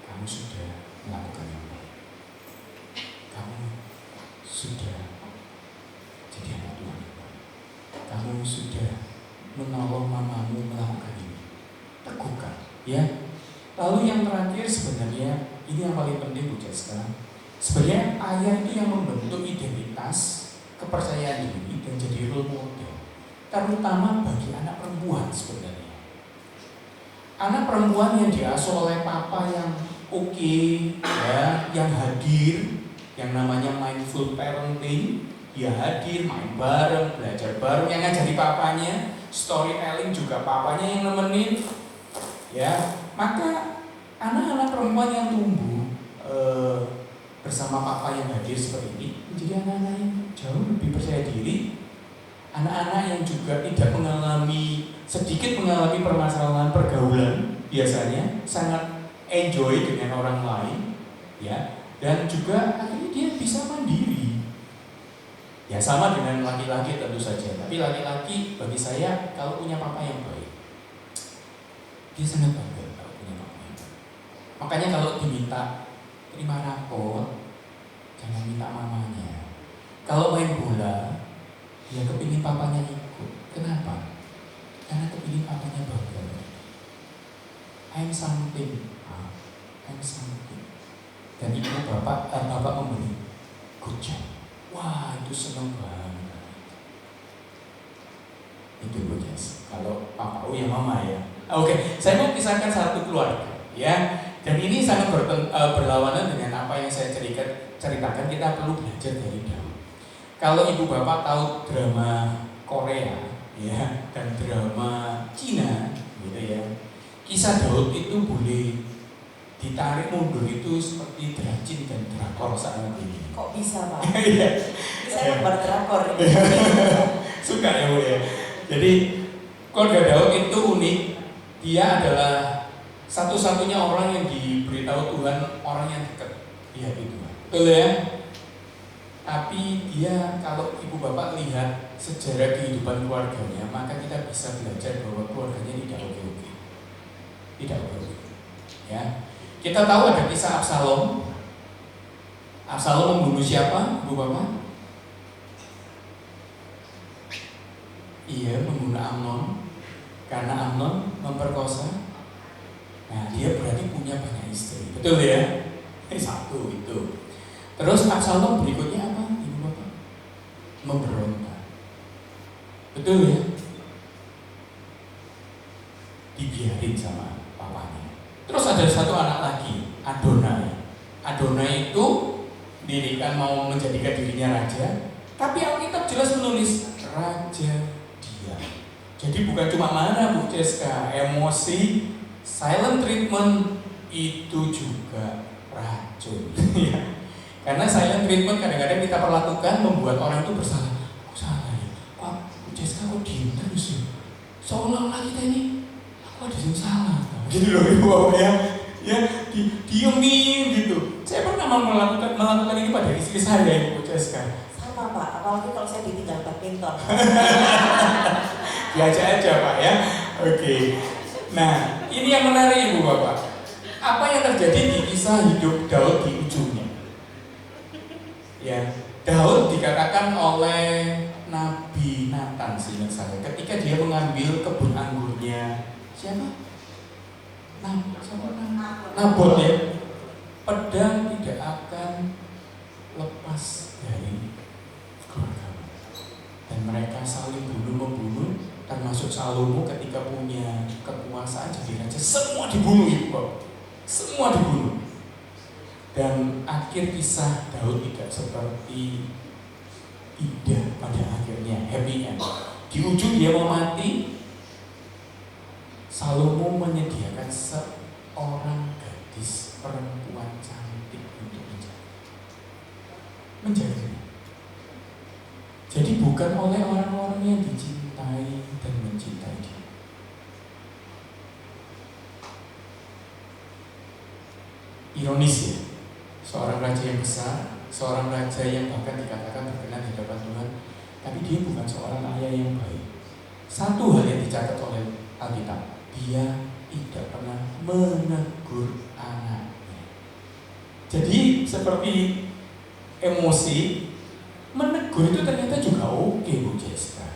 Kamu sudah melakukan yang baik. Kamu sudah jadi anak Tuhan. Kamu sudah menolong mamamu melakukan ini. Teguhkan, ya. Lalu yang terakhir sebenarnya ini yang paling penting Bu Jessica. Sebenarnya ayah itu yang membentuk identitas, kepercayaan diri dan jadi role model. Terutama bagi anak perempuan sebenarnya. Anak perempuan yang diasuh oleh papa yang oke, ya, yang hadir, yang namanya mindful parenting, dia hadir, main bareng, belajar bareng, yang ngajari papanya, storytelling juga papanya yang nemenin, ya. Maka anak-anak perempuan yang tumbuh bersama papa yang hadir seperti ini menjadi anak-anak yang jauh lebih percaya diri, anak-anak yang juga tidak sedikit mengalami permasalahan pergaulan, biasanya sangat enjoy dengan orang lain, ya, dan juga akhirnya dia bisa mandiri. Ya sama dengan laki-laki tentu saja, tapi laki-laki bagi saya kalau punya papa yang baik, dia sangat bangga. Makanya kalau diminta terima rapor, jangan minta mamanya. Kalau main bola, dia kepingin papanya ikut. Kenapa? Karena kepingin papanya bangga. I'm something. Dan itu bapak memberi good job. Wah, itu seneng banget. Itu guys. Kalau papa, oh ya mama ya. Oke, saya mau pisahkan satu keluarga, ya. Dan ini sangat berlawanan dengan apa yang saya ceritakan. Kita perlu belajar dari Daud. Kalau ibu bapak tahu drama Korea, ya, dan drama Cina, gitu ya, kisah Daud itu boleh ditarik mundur itu seperti dracin dan drakor saat ini. Kok bisa Pak? Iya. Saya membuat drakor. Suka ya Bu ya. Jadi keluarga Daud itu unik. Dia adalah satu-satunya orang yang diberitahu Tuhan orang yang dekat. Dia itu. Betul ya? Tapi dia, kalau ibu bapak lihat sejarah kehidupan keluarganya, maka kita bisa belajar bahwa keluarganya tidak oke-oke. Tidak oke-oke. Ya. Kita tahu ada kisah Absalom. Absalom membunuh siapa, ibu bapak? Iya, membunuh Amnon. Karena Amnon memperkosa. Nah, dia berarti punya banyak istri. Betul ya? Satu itu. Terus Absalom berikutnya apa, ibu bapak? Memberontak. Betul ya? Dibiarin sama papanya. Terus ada satu anak lagi, Adonai. Adonai itu dirikan mau menjadikan dirinya raja, tapi Alkitab jelas menulis raja dia. Jadi bukan cuma marah Bu Ceska, emosi, silent treatment itu juga racun. Karena silent treatment kadang-kadang kita perlakukan membuat orang itu bersalah. Kok salah ya? Kok Bu Ceska kok diem terus ya? Seolah-olah kita ini aku ada yang salah. Gitu loh ibu bapak ya diemin gitu. Saya pernah melakukan ini pada istri saya, Ibu Ceska. Sama Pak, apalagi kalau saya ditinggal badminton. Biasa aja Pak ya. Oke. Nah, ini yang menarik Ibu Bapak. Apa yang terjadi di kisah hidup Daud di ujungnya? Ya, Daud dikatakan oleh Nabi Nathan, seingat saya, ketika dia mengambil kebun anggurnya siapa? Nabot ya. Pedang tidak akan lepas dari keluarga. Dan mereka saling bunuh-membunuh, termasuk Salomo ketika punya kekuasaan jadi raja, semua dibunuh Ibu Bapak. Semua dibunuh. Dan akhir kisah Daud tidak seperti indah pada akhirnya, happy end. Di ujung dia mau mati, Salomo menyediakan seorang gadis perempuan cantik untuk menjaga. Jadi bukan oleh orang-orang yang dicintai dan mencintai dia. Ironis ya, seorang raja yang besar, seorang raja yang bahkan dikatakan berkenan di hadapan Tuhan, tapi dia bukan seorang ayah yang baik. Satu hal yang dicatat oleh Alkitab, dia tidak pernah menegur anaknya. Jadi seperti emosi, menegur itu ternyata juga oke Bu Ceska.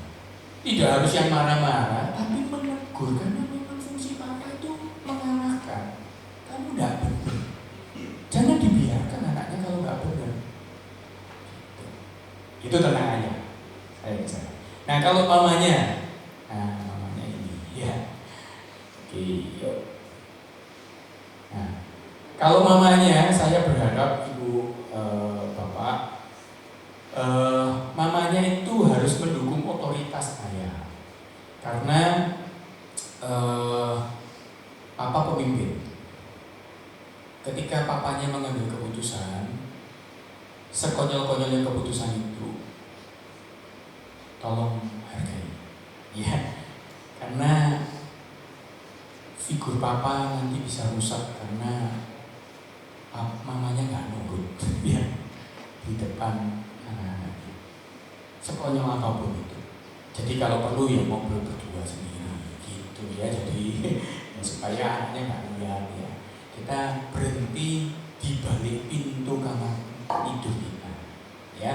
Tidak harus yang marah-marah, tapi menegur, karena memang fungsi papa itu mengarahkan. Kamu tidak benar. Jangan dibiarkan anaknya kalau nggak benar. Itu tenang aja. Saya. Nah kalau mamanya, mamanya ini ya. Oke, yuk. Nah, kalau mamanya, saya berharap ibu bapak, mamanya itu harus mendukung otoritas ayah, karena papa pemimpin. Ketika papanya mengambil keputusan, sekonyol-konyolnya keputusan itu, tolong hargai, ya, karena figur papa nanti bisa rusak karena mamanya nggak nurut ya di depan anak-anak. Sekonyol apapun itu. Jadi kalau perlu ya ngobrol berdua sendiri gitu ya. Jadi supaya anaknya nggak lihat ya. Kita berhenti di balik pintu kamar tidur kita. Ya.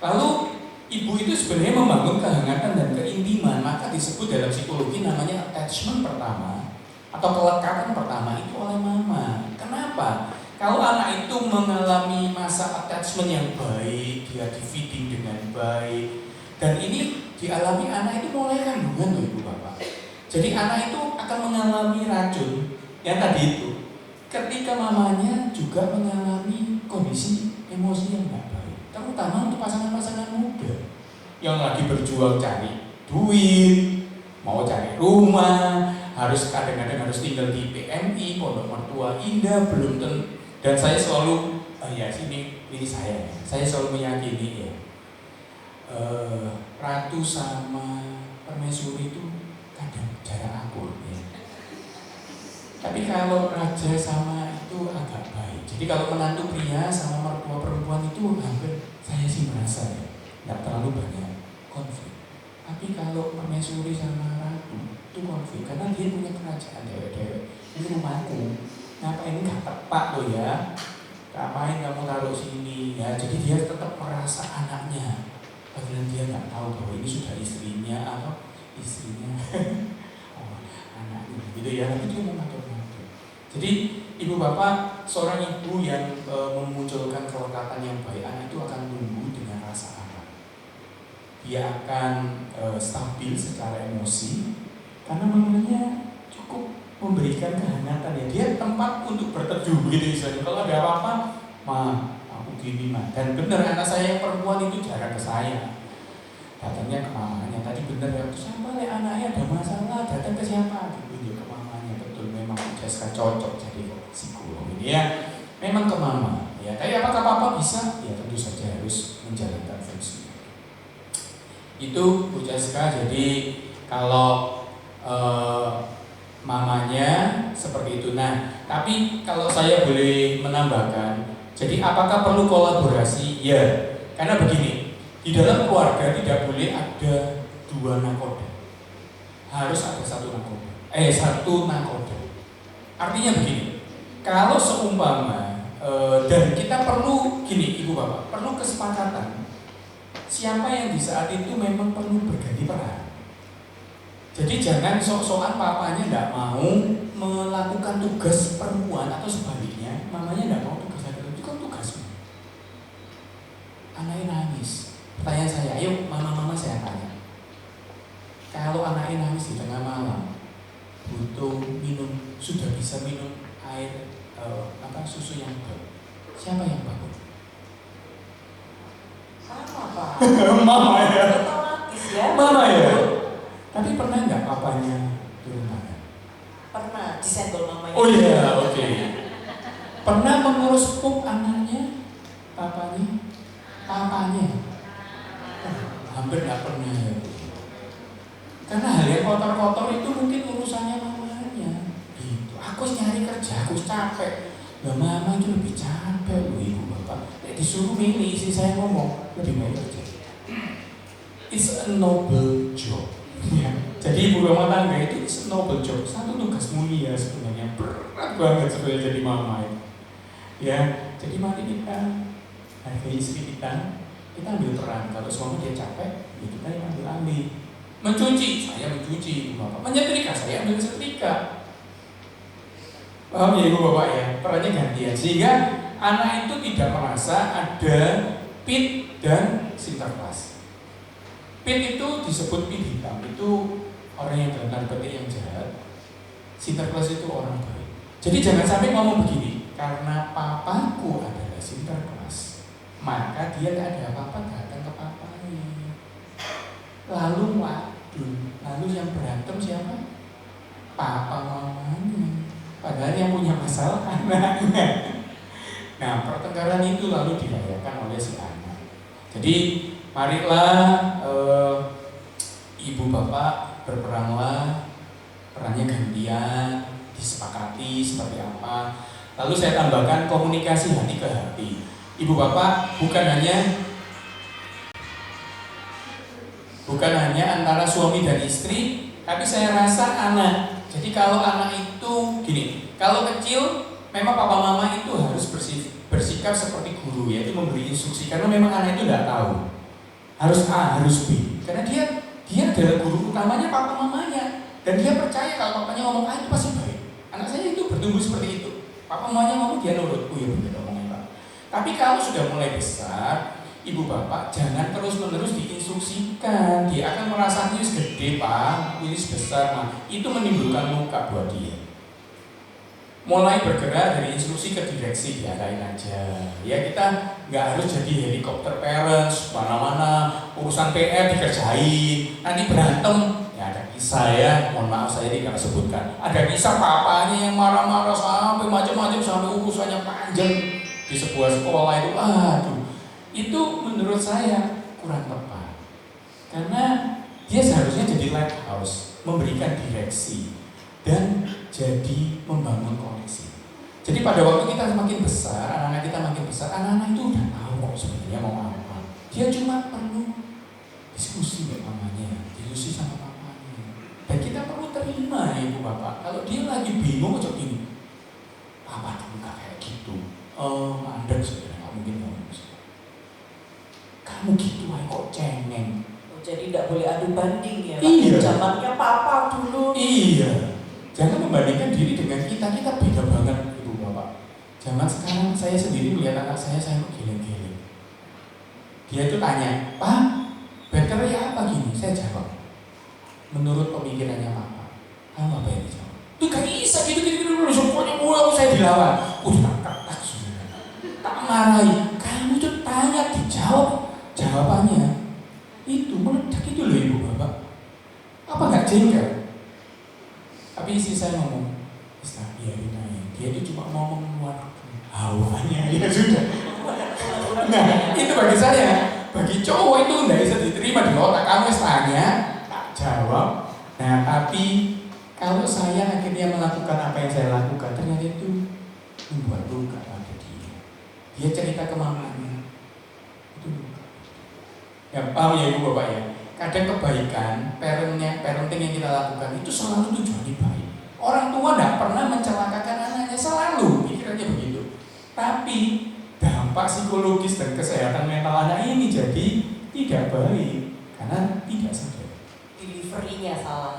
Lalu ibu itu sebenarnya membangun kehangatan dan keintiman, maka disebut dalam psikologi namanya attachment pertama atau kelekatan pertama itu oleh mama. Kenapa? Kalau anak itu mengalami masa attachment yang baik, dia di feeding dengan baik, dan ini dialami anak itu mulai kandungan loh Ibu Bapak. Jadi anak itu akan mengalami racun yang tadi itu. ketika mamanya juga mengalami kondisi emosi yang nggak baik, terutama untuk pasangan-pasangan muda yang lagi berjuang cari duit, mau cari rumah, harus kadang-kadang harus tinggal di PMI, pondok mertua indah, belum tentu. Dan saya selalu, ini saya selalu meyakini ya, ratu sama permaisuri itu kadang jarak akur ya. Tapi kalau raja sama itu agak baik. Jadi kalau menantu pria sama mertua perempuan itu hampir saya sih merasa ya, nggak terlalu banyak konflik. Tapi kalau permaisuri sama ratu itu konflik karena dia punya kerajaan dewek-dewek. Ini rumahku, ngapain nggak tepat loh ya? Ngapain kamu taruh sini ya? Jadi dia tetap merasa anaknya. Padahal dia nggak tahu bahwa ini sudah istrinya atau istrinya. Oh, anaknya gitu ya. Tapi dia mengatur. Jadi ibu bapak, seorang ibu yang memunculkan kelekatan yang baik, anak itu akan tumbuh dengan rasa aman. Dia akan stabil secara emosi karena mamanya cukup memberikan kehangatan ya. Dia tempat untuk berteduh gitu misalnya. Kalau ada apa-apa, ma, aku gini ma. Dan benar anak saya yang perempuan itu jarang ke saya. Datangnya ke mamanya. Tadi benar ya, siapa le anaknya ada masalah, datang ke siapa? Gitu ya ke mamanya. Betul, memang Jessica cocok jadi psikolog ini ya. Memang ke mama ya. Tapi apakah papa bisa? Ya tentu saja harus menjalankan fungsi. Itu Bu Jessica. Jadi kalau mamanya seperti itu. Nah, tapi kalau saya boleh menambahkan, jadi apakah perlu kolaborasi? Ya, karena begini, di dalam keluarga tidak boleh ada dua nakoda, harus ada satu nakoda. Artinya begini, kalau seumpama dan kita perlu gini, ibu bapak, perlu kesepakatan siapa yang di saat itu memang perlu berganti peran. Jadi jangan sok-sokan papanya tidak mau melakukan tugas perempuan atau sebaliknya, mamanya tidak mau tugas laki-laki. Itu kan tugasmu. Anaknya nangis. Pertanyaan saya, ayo mama-mama saya tanya. Kalau anaknya nangis di tengah malam, butuh minum, sudah bisa minum air susu yang baik, siapa yang bangun? Sama Pak. Mama ya. Otomatis ya. Mama ya. Tapi pernah nggak papanya turun tangan? Pernah disenggol mamanya. Oh iya, oke. Pernah mengurus pup anaknya, papanya? Hampir nggak pernah ya. Karena hal yang kotor-kotor itu mungkin urusannya mamanya. Gitu. Aku nyari kerja, aku capek. Nah, mama itu lebih capek loh ibu bapak. Disuruh milih, istri saya ngomong lebih baik kerja. It's a noble job. Ya. Jadi ibu rumah tangga itu is a noble job. Satu tugas mulia sebenarnya, berat banget sebenarnya jadi mama itu. Ya, jadi mari kita hargai istri kita ambil peran. Kalau suami dia capek, ya kita yang ambil. Mencuci, saya mencuci ibu bapak. Menyetrika, saya ambil setrika. Paham ya ibu bapak ya? Perannya gantian sehingga anak itu tidak merasa ada pit dan sinterklas. Pit itu disebut pit hitam, itu orang yang dalam tanda petik yang jahat. Sinterklas itu orang baik. Jadi jangan sampai ngomong begini, karena papaku adalah sinterklas, maka dia tidak ada apa-apa datang ke papanya. Lalu lalu yang berantem siapa? Papa mamanya. Padahal yang punya masalah anaknya. Nah, pertengkaran itu lalu dirayakan oleh si anak. Jadi marilah ibu bapak berperanlah, perannya gantian, disepakati seperti apa. Lalu saya tambahkan komunikasi hati ke hati. Ibu bapak bukan hanya antara suami dan istri, tapi saya rasa anak. Jadi kalau anak itu gini, kalau kecil memang papa mama itu harus bersikap seperti guru, yaitu memberi instruksi, karena memang anak itu tidak tahu harus A, harus B, karena dia adalah guru utamanya papa mamanya, dan dia percaya kalau papanya ngomong A itu pasti baik. Anak saya itu bertumbuh seperti itu, papa mamanya ngomong dia nurut, oh ya benar ngomongnya Pak. Tapi kalau sudah mulai besar, ibu bapak jangan terus-menerus diinstruksikan. Dia akan merasa ini gede Pak, ini besar, nah itu menimbulkan luka buat dia. mulai bergerak dari instruksi ke direksi, diarahin aja. Ya kita nggak harus jadi helikopter parents, mana-mana urusan PR dikerjain, nanti berantem. Ya ada kisah ya, mohon maaf saya tidak sebutkan. Ada kisah papanya yang marah-marah sampai macam-macam sampai urusannya panjang di sebuah sekolah itu. Aduh, itu menurut saya kurang tepat. Karena dia seharusnya jadi lighthouse, memberikan direksi dan jadi membangun koneksi. Jadi pada waktu kita semakin besar, anak-anak kita makin besar, anak-anak itu udah tahu kok sebenarnya mau apa. Dia cuma perlu diskusi dengan mamanya, diskusi sama papanya. Dan kita perlu terima ya ibu bapak. Kalau dia lagi bingung macam ini, papa dulu nggak kayak gitu. Mandek sebenarnya nggak mungkin ngomong. Kamu gitu aja kok cengeng. Jadi tidak boleh adu banding ya. Iya. Zamannya papa dulu. Iya. Jangan membandingkan diri dengan kita beda banget ibu bapak. Zaman sekarang saya sendiri melihat anak saya kok geleng-geleng. Dia itu tanya, Pak, better ya apa gini? Saya jawab, menurut pemikirannya papa. Kamu apa yang dijawab? Itu gak bisa gitu-gitu pokoknya mulai saya dilawan. Tak sudah. Tak marahi. Kamu tuh tanya dijawab, jawabannya itu meledak itu loh ibu bapak. Apa gak jengkel? Tapi istri saya ngomong, biarin aja. Dia itu cuma mau mengeluarkan hawanya, ya sudah. Nah, itu bagi saya, bagi cowok itu nggak bisa diterima di otak kamu tanya, tak jawab. Nah, tapi kalau saya akhirnya melakukan apa yang saya lakukan, ternyata itu membuat luka pada dia. Dia cerita ke mamanya, itu luka. Ya, paham ya ibu bapak ya. Kadang kebaikan, parenting yang kita lakukan itu selalu tujuannya baik. Orang tua tidak pernah mencelakakan anaknya, selalu pikirannya begitu. Tapi dampak psikologis dan kesehatan mental anak ini jadi tidak baik karena tidak sadar.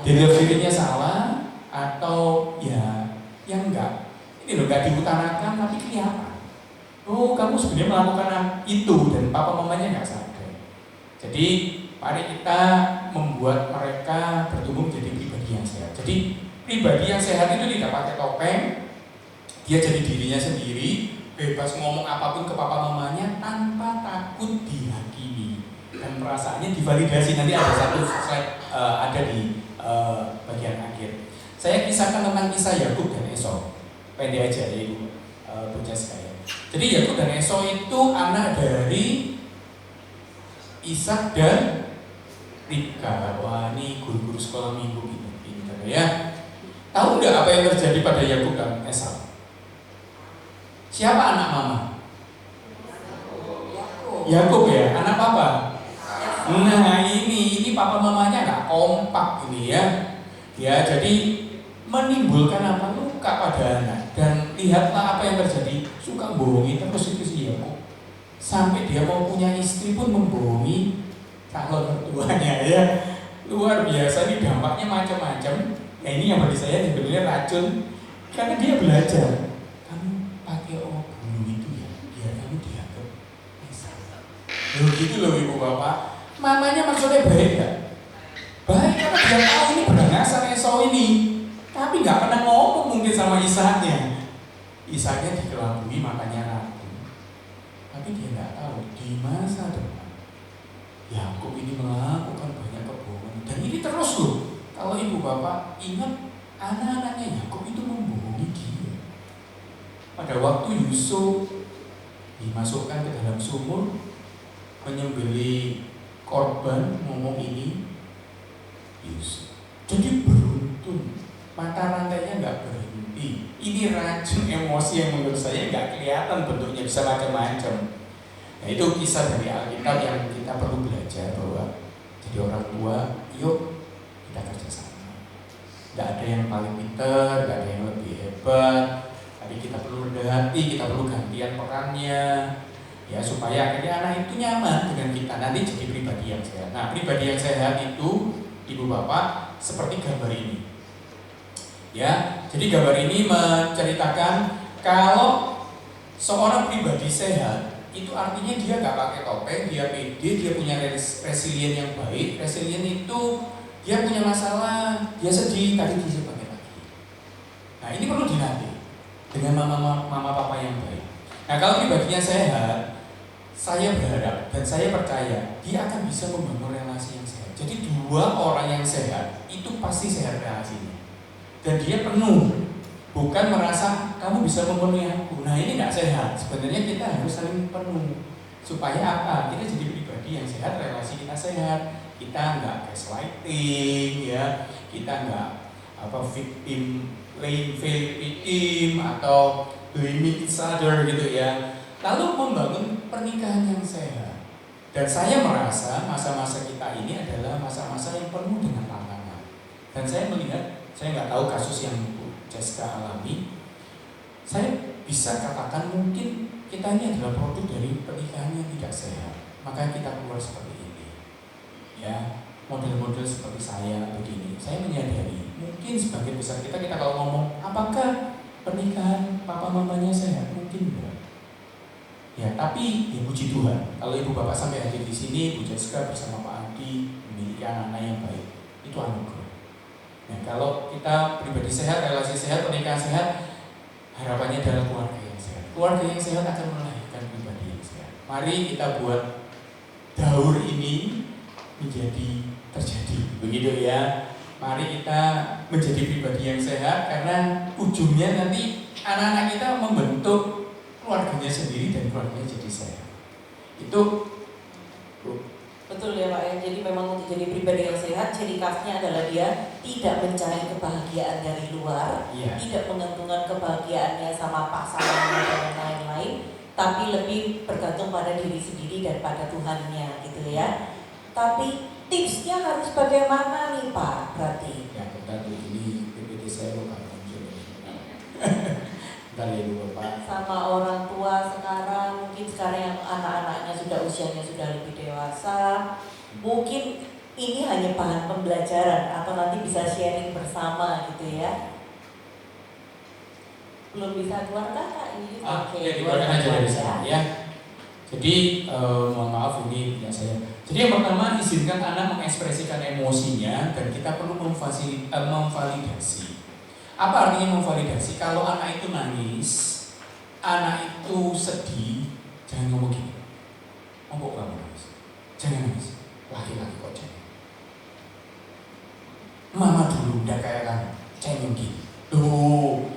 Deliverynya salah atau ya yang enggak. Ini loh enggak diutarakan tapi kelihatan. Oh kamu sebenarnya melakukan itu dan papa mamanya enggak sadar. Jadi mari kita membuat mereka bertumbuh menjadi pribadi yang sehat. Jadi pribadi yang sehat itu tidak pakai topeng, dia jadi dirinya sendiri, bebas ngomong apapun ke papa mamanya tanpa takut dihakimi dan perasaannya divalidasi. Nanti ada satu slide ada di bagian akhir. Saya kisahkan tentang kisah Yakub dan Esau. Pendek aja ya ibu bocah sekalian. Jadi Yakub dan Esau itu anak dari Ishak dan Ribka. Wah ini guru-guru sekolah minggu gitu, pintar ya. Tahu nggak apa yang terjadi pada Yakub dan Esau? Siapa anak mama? Yakub ya, anak papa. Nah ini papa mamanya nggak kompak ini ya. Ya jadi menimbulkan apa luka pada anak. Dan lihatlah apa yang terjadi. Suka bohongi terus itu si Yakub. Sampai dia mau punya istri pun membohongi calon mertuanya ya. Luar biasa, ini dampaknya macam-macam. Nah ini yang bagi saya sebenarnya racun. Karena dia belajar. Kamu pakai obat itu ya, biar kamu dianggap loh gitu loh ibu bapak. Mamanya maksudnya baik gak? Baik karena dia tahu ini berangasan Esau ini. Tapi gak pernah ngomong mungkin sama Ishaknya. Ishaknya dikelabui makanya ragu. Tapi dia nggak tahu di masa depan Yakub ini melakukan banyak kebohongan dan ini terus loh. Kalau ibu bapak ingat anak-anaknya Yakub itu membohongi dia. Pada waktu Yusuf dimasukkan ke dalam sumur menyembelih korban, ngomong ini Yusuf. Jadi beruntun, mata rantainya nggak berhenti. Ini racun emosi yang menurut saya nggak kelihatan bentuknya, bisa macam-macam. Nah itu kisah dari Alkitab yang kita perlu belajar bahwa jadi orang tua, yuk kita kerjasama. Nggak ada yang paling pintar, nggak ada yang lebih hebat. Tapi kita perlu rendah hati, kita perlu gantian perannya, ya supaya akhirnya anak itu nyaman dengan kita. Nanti jadi pribadi yang sehat. Nah pribadi yang sehat itu ibu bapak seperti gambar ini. Ya, jadi gambar ini menceritakan kalau seorang pribadi sehat itu artinya dia nggak pakai topeng, dia pede, dia punya resilient yang baik. Resilient itu dia punya masalah, dia sedih, tadi dia pakai lagi. Nah ini perlu dilatih. dengan mama papa yang baik. Nah, kalau pribadinya sehat, saya berharap dan saya percaya dia akan bisa membangun relasi yang sehat. Jadi dua orang yang sehat itu pasti sehat relasinya. Dan dia penuh, bukan merasa kamu bisa memenuhi aku. Nah, ini nggak sehat. Sebenarnya kita harus saling penuh. Supaya apa? Kita jadi pribadi yang sehat, relasi kita sehat. Kita nggak gaslighting, ya. Kita nggak victim, victim atau blaming each other gitu ya. Lalu membangun pernikahan yang sehat. Dan saya merasa masa-masa kita ini adalah masa-masa yang penuh dengan tantangan. Dan saya melihat, saya nggak tahu kasus yang Bu Jessica alami, saya bisa katakan mungkin kita ini adalah produk dari pernikahan yang tidak sehat. Makanya kita keluar seperti ini. Ya, model-model seperti saya begini. Saya menyadari mungkin sebagian besar kita kalau ngomong apakah pernikahan papa mamanya sehat, mungkin enggak. Ya, tapi ya puji Tuhan, kalau ibu bapak sampai hadir di sini, Bu Jessica bersama Pak Adi memiliki anak-anak yang baik, itu anugerah. Nah, kalau kita pribadi sehat, relasi sehat, pernikahan sehat, harapannya adalah keluarga yang sehat. Keluarga yang sehat akan melahirkan pribadi yang sehat. Mari kita buat daur ini menjadi terjadi, begitu ya. Mari kita menjadi pribadi yang sehat, karena ujungnya nanti anak-anak kita membentuk keluarganya sendiri dan keluarganya jadi sehat. Itu betul ya Pak ya. Jadi memang untuk jadi pribadi yang sehat, ciri khasnya adalah dia tidak mencari kebahagiaan dari luar, tidak menggantungkan kebahagiaannya sama pasangannya dan lain-lain, tapi lebih bergantung pada diri sendiri dan pada Tuhannya gitu ya. Tapi tipsnya harus bagaimana nih Pak? Berarti ya, betul, ini PPT saya bukan muncul. Dari Ibu Bapak sama orang tua sekarang, mungkin sekarang yang anak-anaknya sudah usianya sudah lebih dewasa, mungkin ini hanya bahan pembelajaran atau nanti bisa sharing bersama gitu ya. Belum bisa keluar kakak ini? Oke, dikeluarkan aja dari saya ya. Jadi mohon maaf ini punya saya. Jadi yang pertama, izinkan anak mengekspresikan emosinya dan kita perlu memvalidasi. Apa artinya memvalidasi? Kalau anak itu nangis, anak itu sedih, jangan ngomong gini. Ngomong kamu nangis, jangan nangis. Laki-laki kok jangan. Mama dulu udah kayak kamu, cengeng gini. Aduh,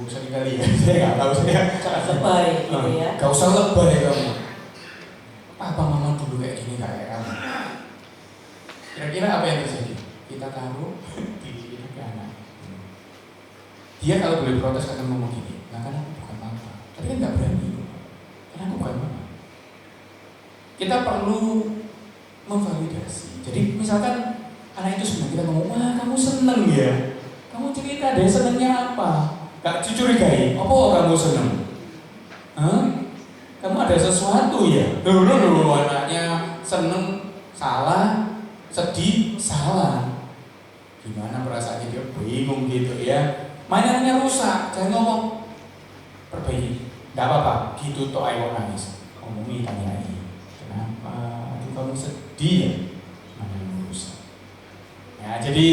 sering kali ya. Saya nggak tahu saya. Jangan lebay gitu ya. Gak usah lebay kamu. Papa mama dulu kayak gini kayak kamu. Kira-kira apa yang terjadi? Kita taruh di anak. Dia kalau boleh protes akan ngomong gini, nah kan aku bukan mama. Tapi kan nggak berani, karena aku bukan mama. Kita perlu memvalidasi. Jadi misalkan anak itu senang, kita ngomong, wah kamu seneng ya, kamu cerita deh senengnya apa? Gak curigai, apa kamu seneng? Hah? Kamu ada sesuatu ya? Dulu anaknya seneng salah, sedih salah. Gimana perasaannya, dia bingung gitu ya. Mainannya rusak, jangan ngomong perbaiki, nggak apa-apa, gitu toh ayo nangis, ngomongi tanyai, kenapa? Aduh kamu sedih ya, mainannya rusak. Ya, jadi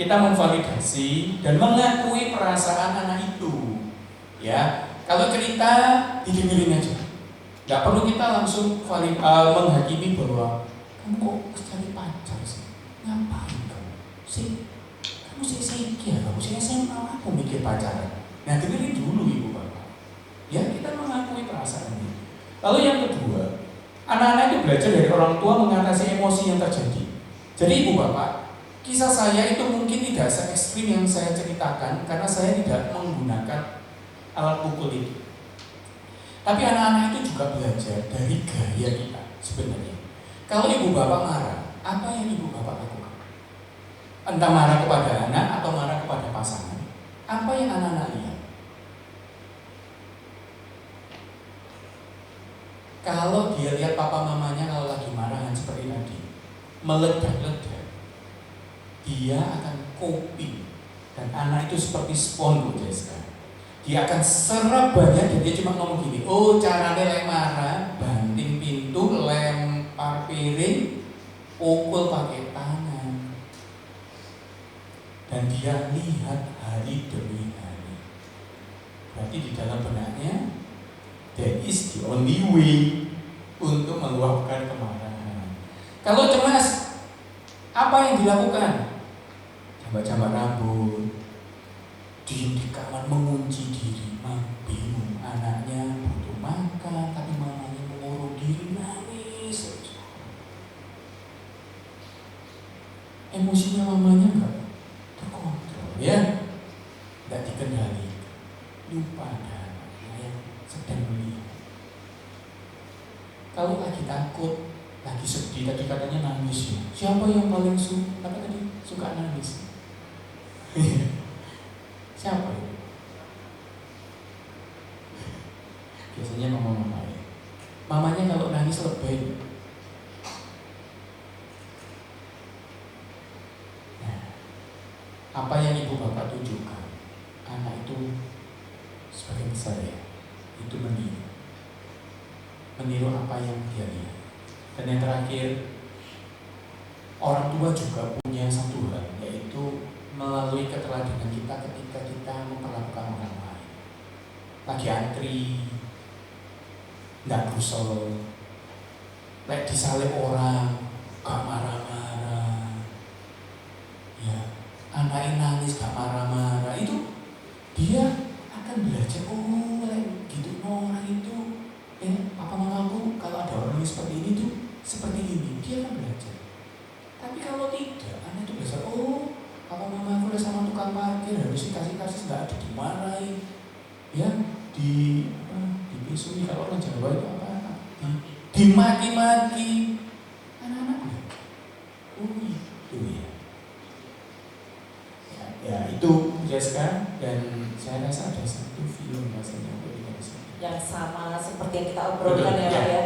kita memvalidasi dan mengakui perasaan anak itu. Ya, kalau cerita didengerin aja, nggak perlu kita langsung menghakimi bahwa kamu kok cari pacar sih, ngapain kamu sih? Kamu sih ya, kamu sih SMA, aku mikir pacaran. Nah dengerin dulu ibu bapak. Ya kita mengakui perasaan ini. Lalu yang kedua, anak-anak itu belajar dari orang tua mengatasi emosi yang terjadi. Jadi ibu bapak, kisah saya itu mungkin tidak se-ekstrim yang saya ceritakan karena saya tidak menggunakan alat pukul itu. Tapi anak-anak itu juga belajar dari gaya kita sebenarnya. Kalau ibu bapak marah, apa yang ibu bapak lakukan? Entah marah kepada anak atau marah kepada pasangan, apa yang anak-anak lihat? Kalau dia lihat papa mamanya kalau lagi marahan seperti tadi, meledak-ledak, dia akan coping. Dan anak itu seperti spons Bu Jessica. Dia akan serap banyak dan dia cuma ngomong gini, oh caranya lek marah, banting pintu, lempar piring, pukul pakai tangan. Dan dia lihat hari demi hari. Berarti di dalam benaknya that is the only way untuk meluapkan kemarahan. Kalau cemas, apa yang dilakukan? Jambat-jambat rambut, diem di kamar mengunci diri, bingung anaknya butuh makan tapi mamanya mengurung diri nangis. Emosinya mamanya enggak terkontrol, ya, enggak dikendali, lupa ada anaknya yang sedang melihat. Kalau lagi takut, lagi sedih, tadi katanya nangis ya. Siapa yang paling suka nangis? Siapa ya? Biasanya mama-mama ya. Mamanya kalau nangis lebih. Nah, apa yang ibu bapak tunjukkan, anak itu sebagai besar ya, itu meniru apa yang dia lihat. Dan yang terakhir, orang tua juga punya satu hal, yaitu melalui keteladanan kita ketika kita memperlakukan orang lain. Lagi antri, nggak kusel, lagi disalib orang, gak marah-marah, ya, anaknya nangis gak marah-marah, itu dia akan belajar. Oh, gitu orang itu, papa mamaku kalau ada orang yang seperti ini tuh seperti ini, dia akan belajar. Tapi kalau tidak, anak itu belajar. Oh, papa mamaku udah sama tukang parkir, harus dikasih nggak ada dimarahin, ya, dipisui. Kalau orang Jawa itu apa? Dimaki-maki. Anak-anak belajar. Oh itu ya. Ya itu Jessica, dan saya rasa ada satu film rasanya yang sama seperti yang kita obrolkan ya, ya. ya.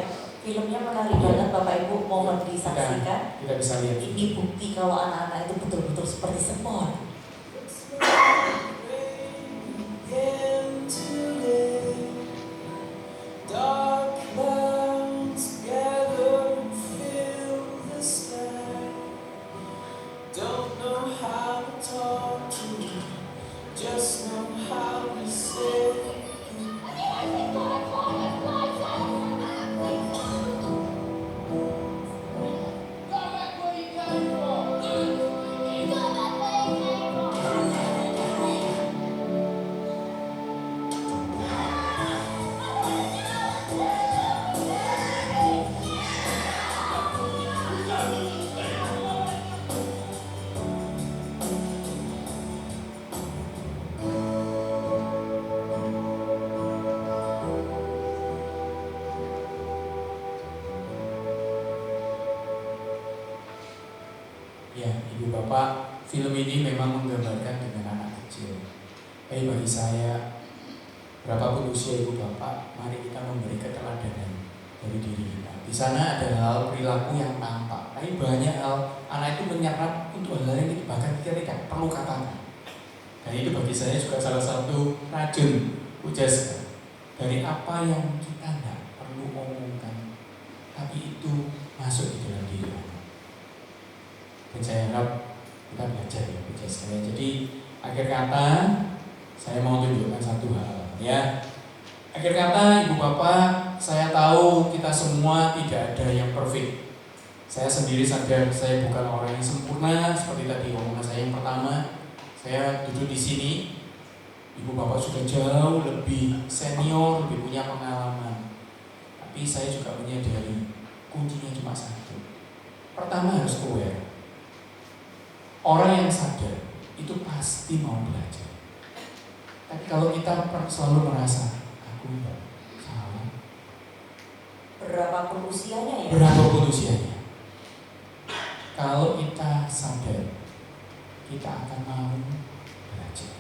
Filmnya menarik banget Bapak Ibu, mohon disaksikan. Kita bisa lihat. Ini bukti kalau anak-anak itu betul-betul seperti sport. Ya, Ibu Bapak, film ini memang menggambarkan dengan anak kecil. Bagi saya, berapapun usia Ibu Bapak, mari kita memberi keteladanan dari diri kita. Di sana ada hal perilaku yang tampak, tapi banyak hal anak itu menyerap untuk hal yang bahkan kita tidak perlu katakan. Dan itu bagi saya juga salah satu racun ujas dari apa yang kita tidak perlu omongkan, tapi itu masuk di dalam diri anak. Dan saya harap kita belajar ya ujas sekalian. Jadi akhir kata saya mau tunjukkan satu hal ya. Akhir kata Ibu Bapak, saya tahu kita semua tidak ada yang perfect. Saya sendiri sadar saya bukan orang yang sempurna seperti tadi omongan saya yang pertama. Saya duduk di sini, Ibu Bapak sudah jauh lebih senior, lebih punya pengalaman. Tapi saya juga menyadari kuncinya cuma satu. Pertama harus aware. Orang yang sadar itu pasti mau belajar. Tapi kalau kita selalu merasa aku enggak salah, Berapapun usianya ya. berapapun usianya, kalau kita sadar, kita akan mau belajar.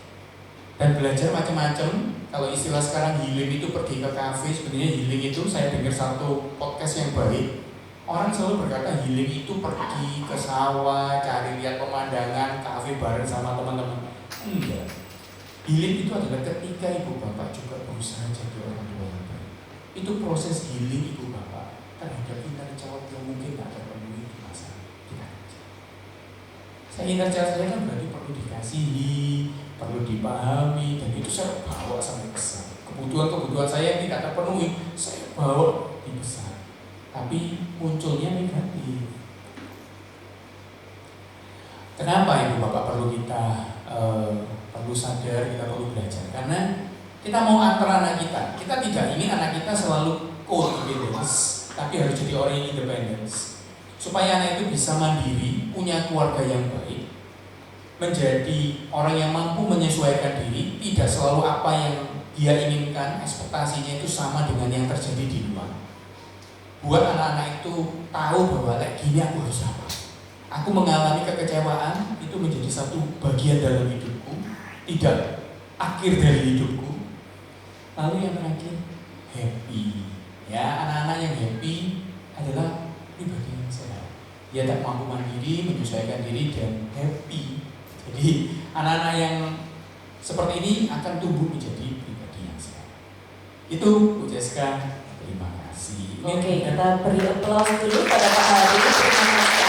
Dan belajar macam-macam. Kalau istilah sekarang healing itu pergi ke kafe. Sebenarnya healing itu, saya dengar satu podcast yang baik, orang selalu berkata healing itu pergi ke sawah, cari lihat pemandangan, kafe bareng sama teman-teman. Enggak. Healing itu adalah ketika Ibu Bapak juga berusaha jadi orang tua yang baik. Itu proses healing Ibu Bapak terhadap inner child yang mungkin tidak terpenuhi di masa kita kecil. Inner child saya kan berarti perlu dikasihi, perlu dipahami, dan itu saya bawa sampai besar. kebutuhan saya yang tidak terpenuhi, saya bawa di besar. Tapi munculnya negatif. Kenapa Ibu Bapak perlu kita perlu sadar, kita perlu belajar? Karena kita mau antar anak kita. Kita tidak ingin anak kita selalu codependence, tapi harus jadi orang yang independence. Supaya anak itu bisa mandiri, punya keluarga yang baik, menjadi orang yang mampu menyesuaikan diri, tidak selalu apa yang dia inginkan, ekspektasinya itu sama dengan yang terjadi di luar. Buat anak-anak itu tahu bahwa kayak gini aku harus apa. Aku mengalami kekecewaan, itu menjadi satu bagian dalam hidupku, tidak akhir dari hidupku. Lalu yang terakhir, happy. Ya, anak-anak yang happy adalah pribadi yang sehat. Dia tak mampu mandiri, menyesuaikan diri, dan happy. Jadi anak-anak yang seperti ini akan tumbuh menjadi pribadi yang sehat. Itu Bu Jessica, terima kasih. Oke, kita beri aplaus dulu pada Pak Hari. Terima kasih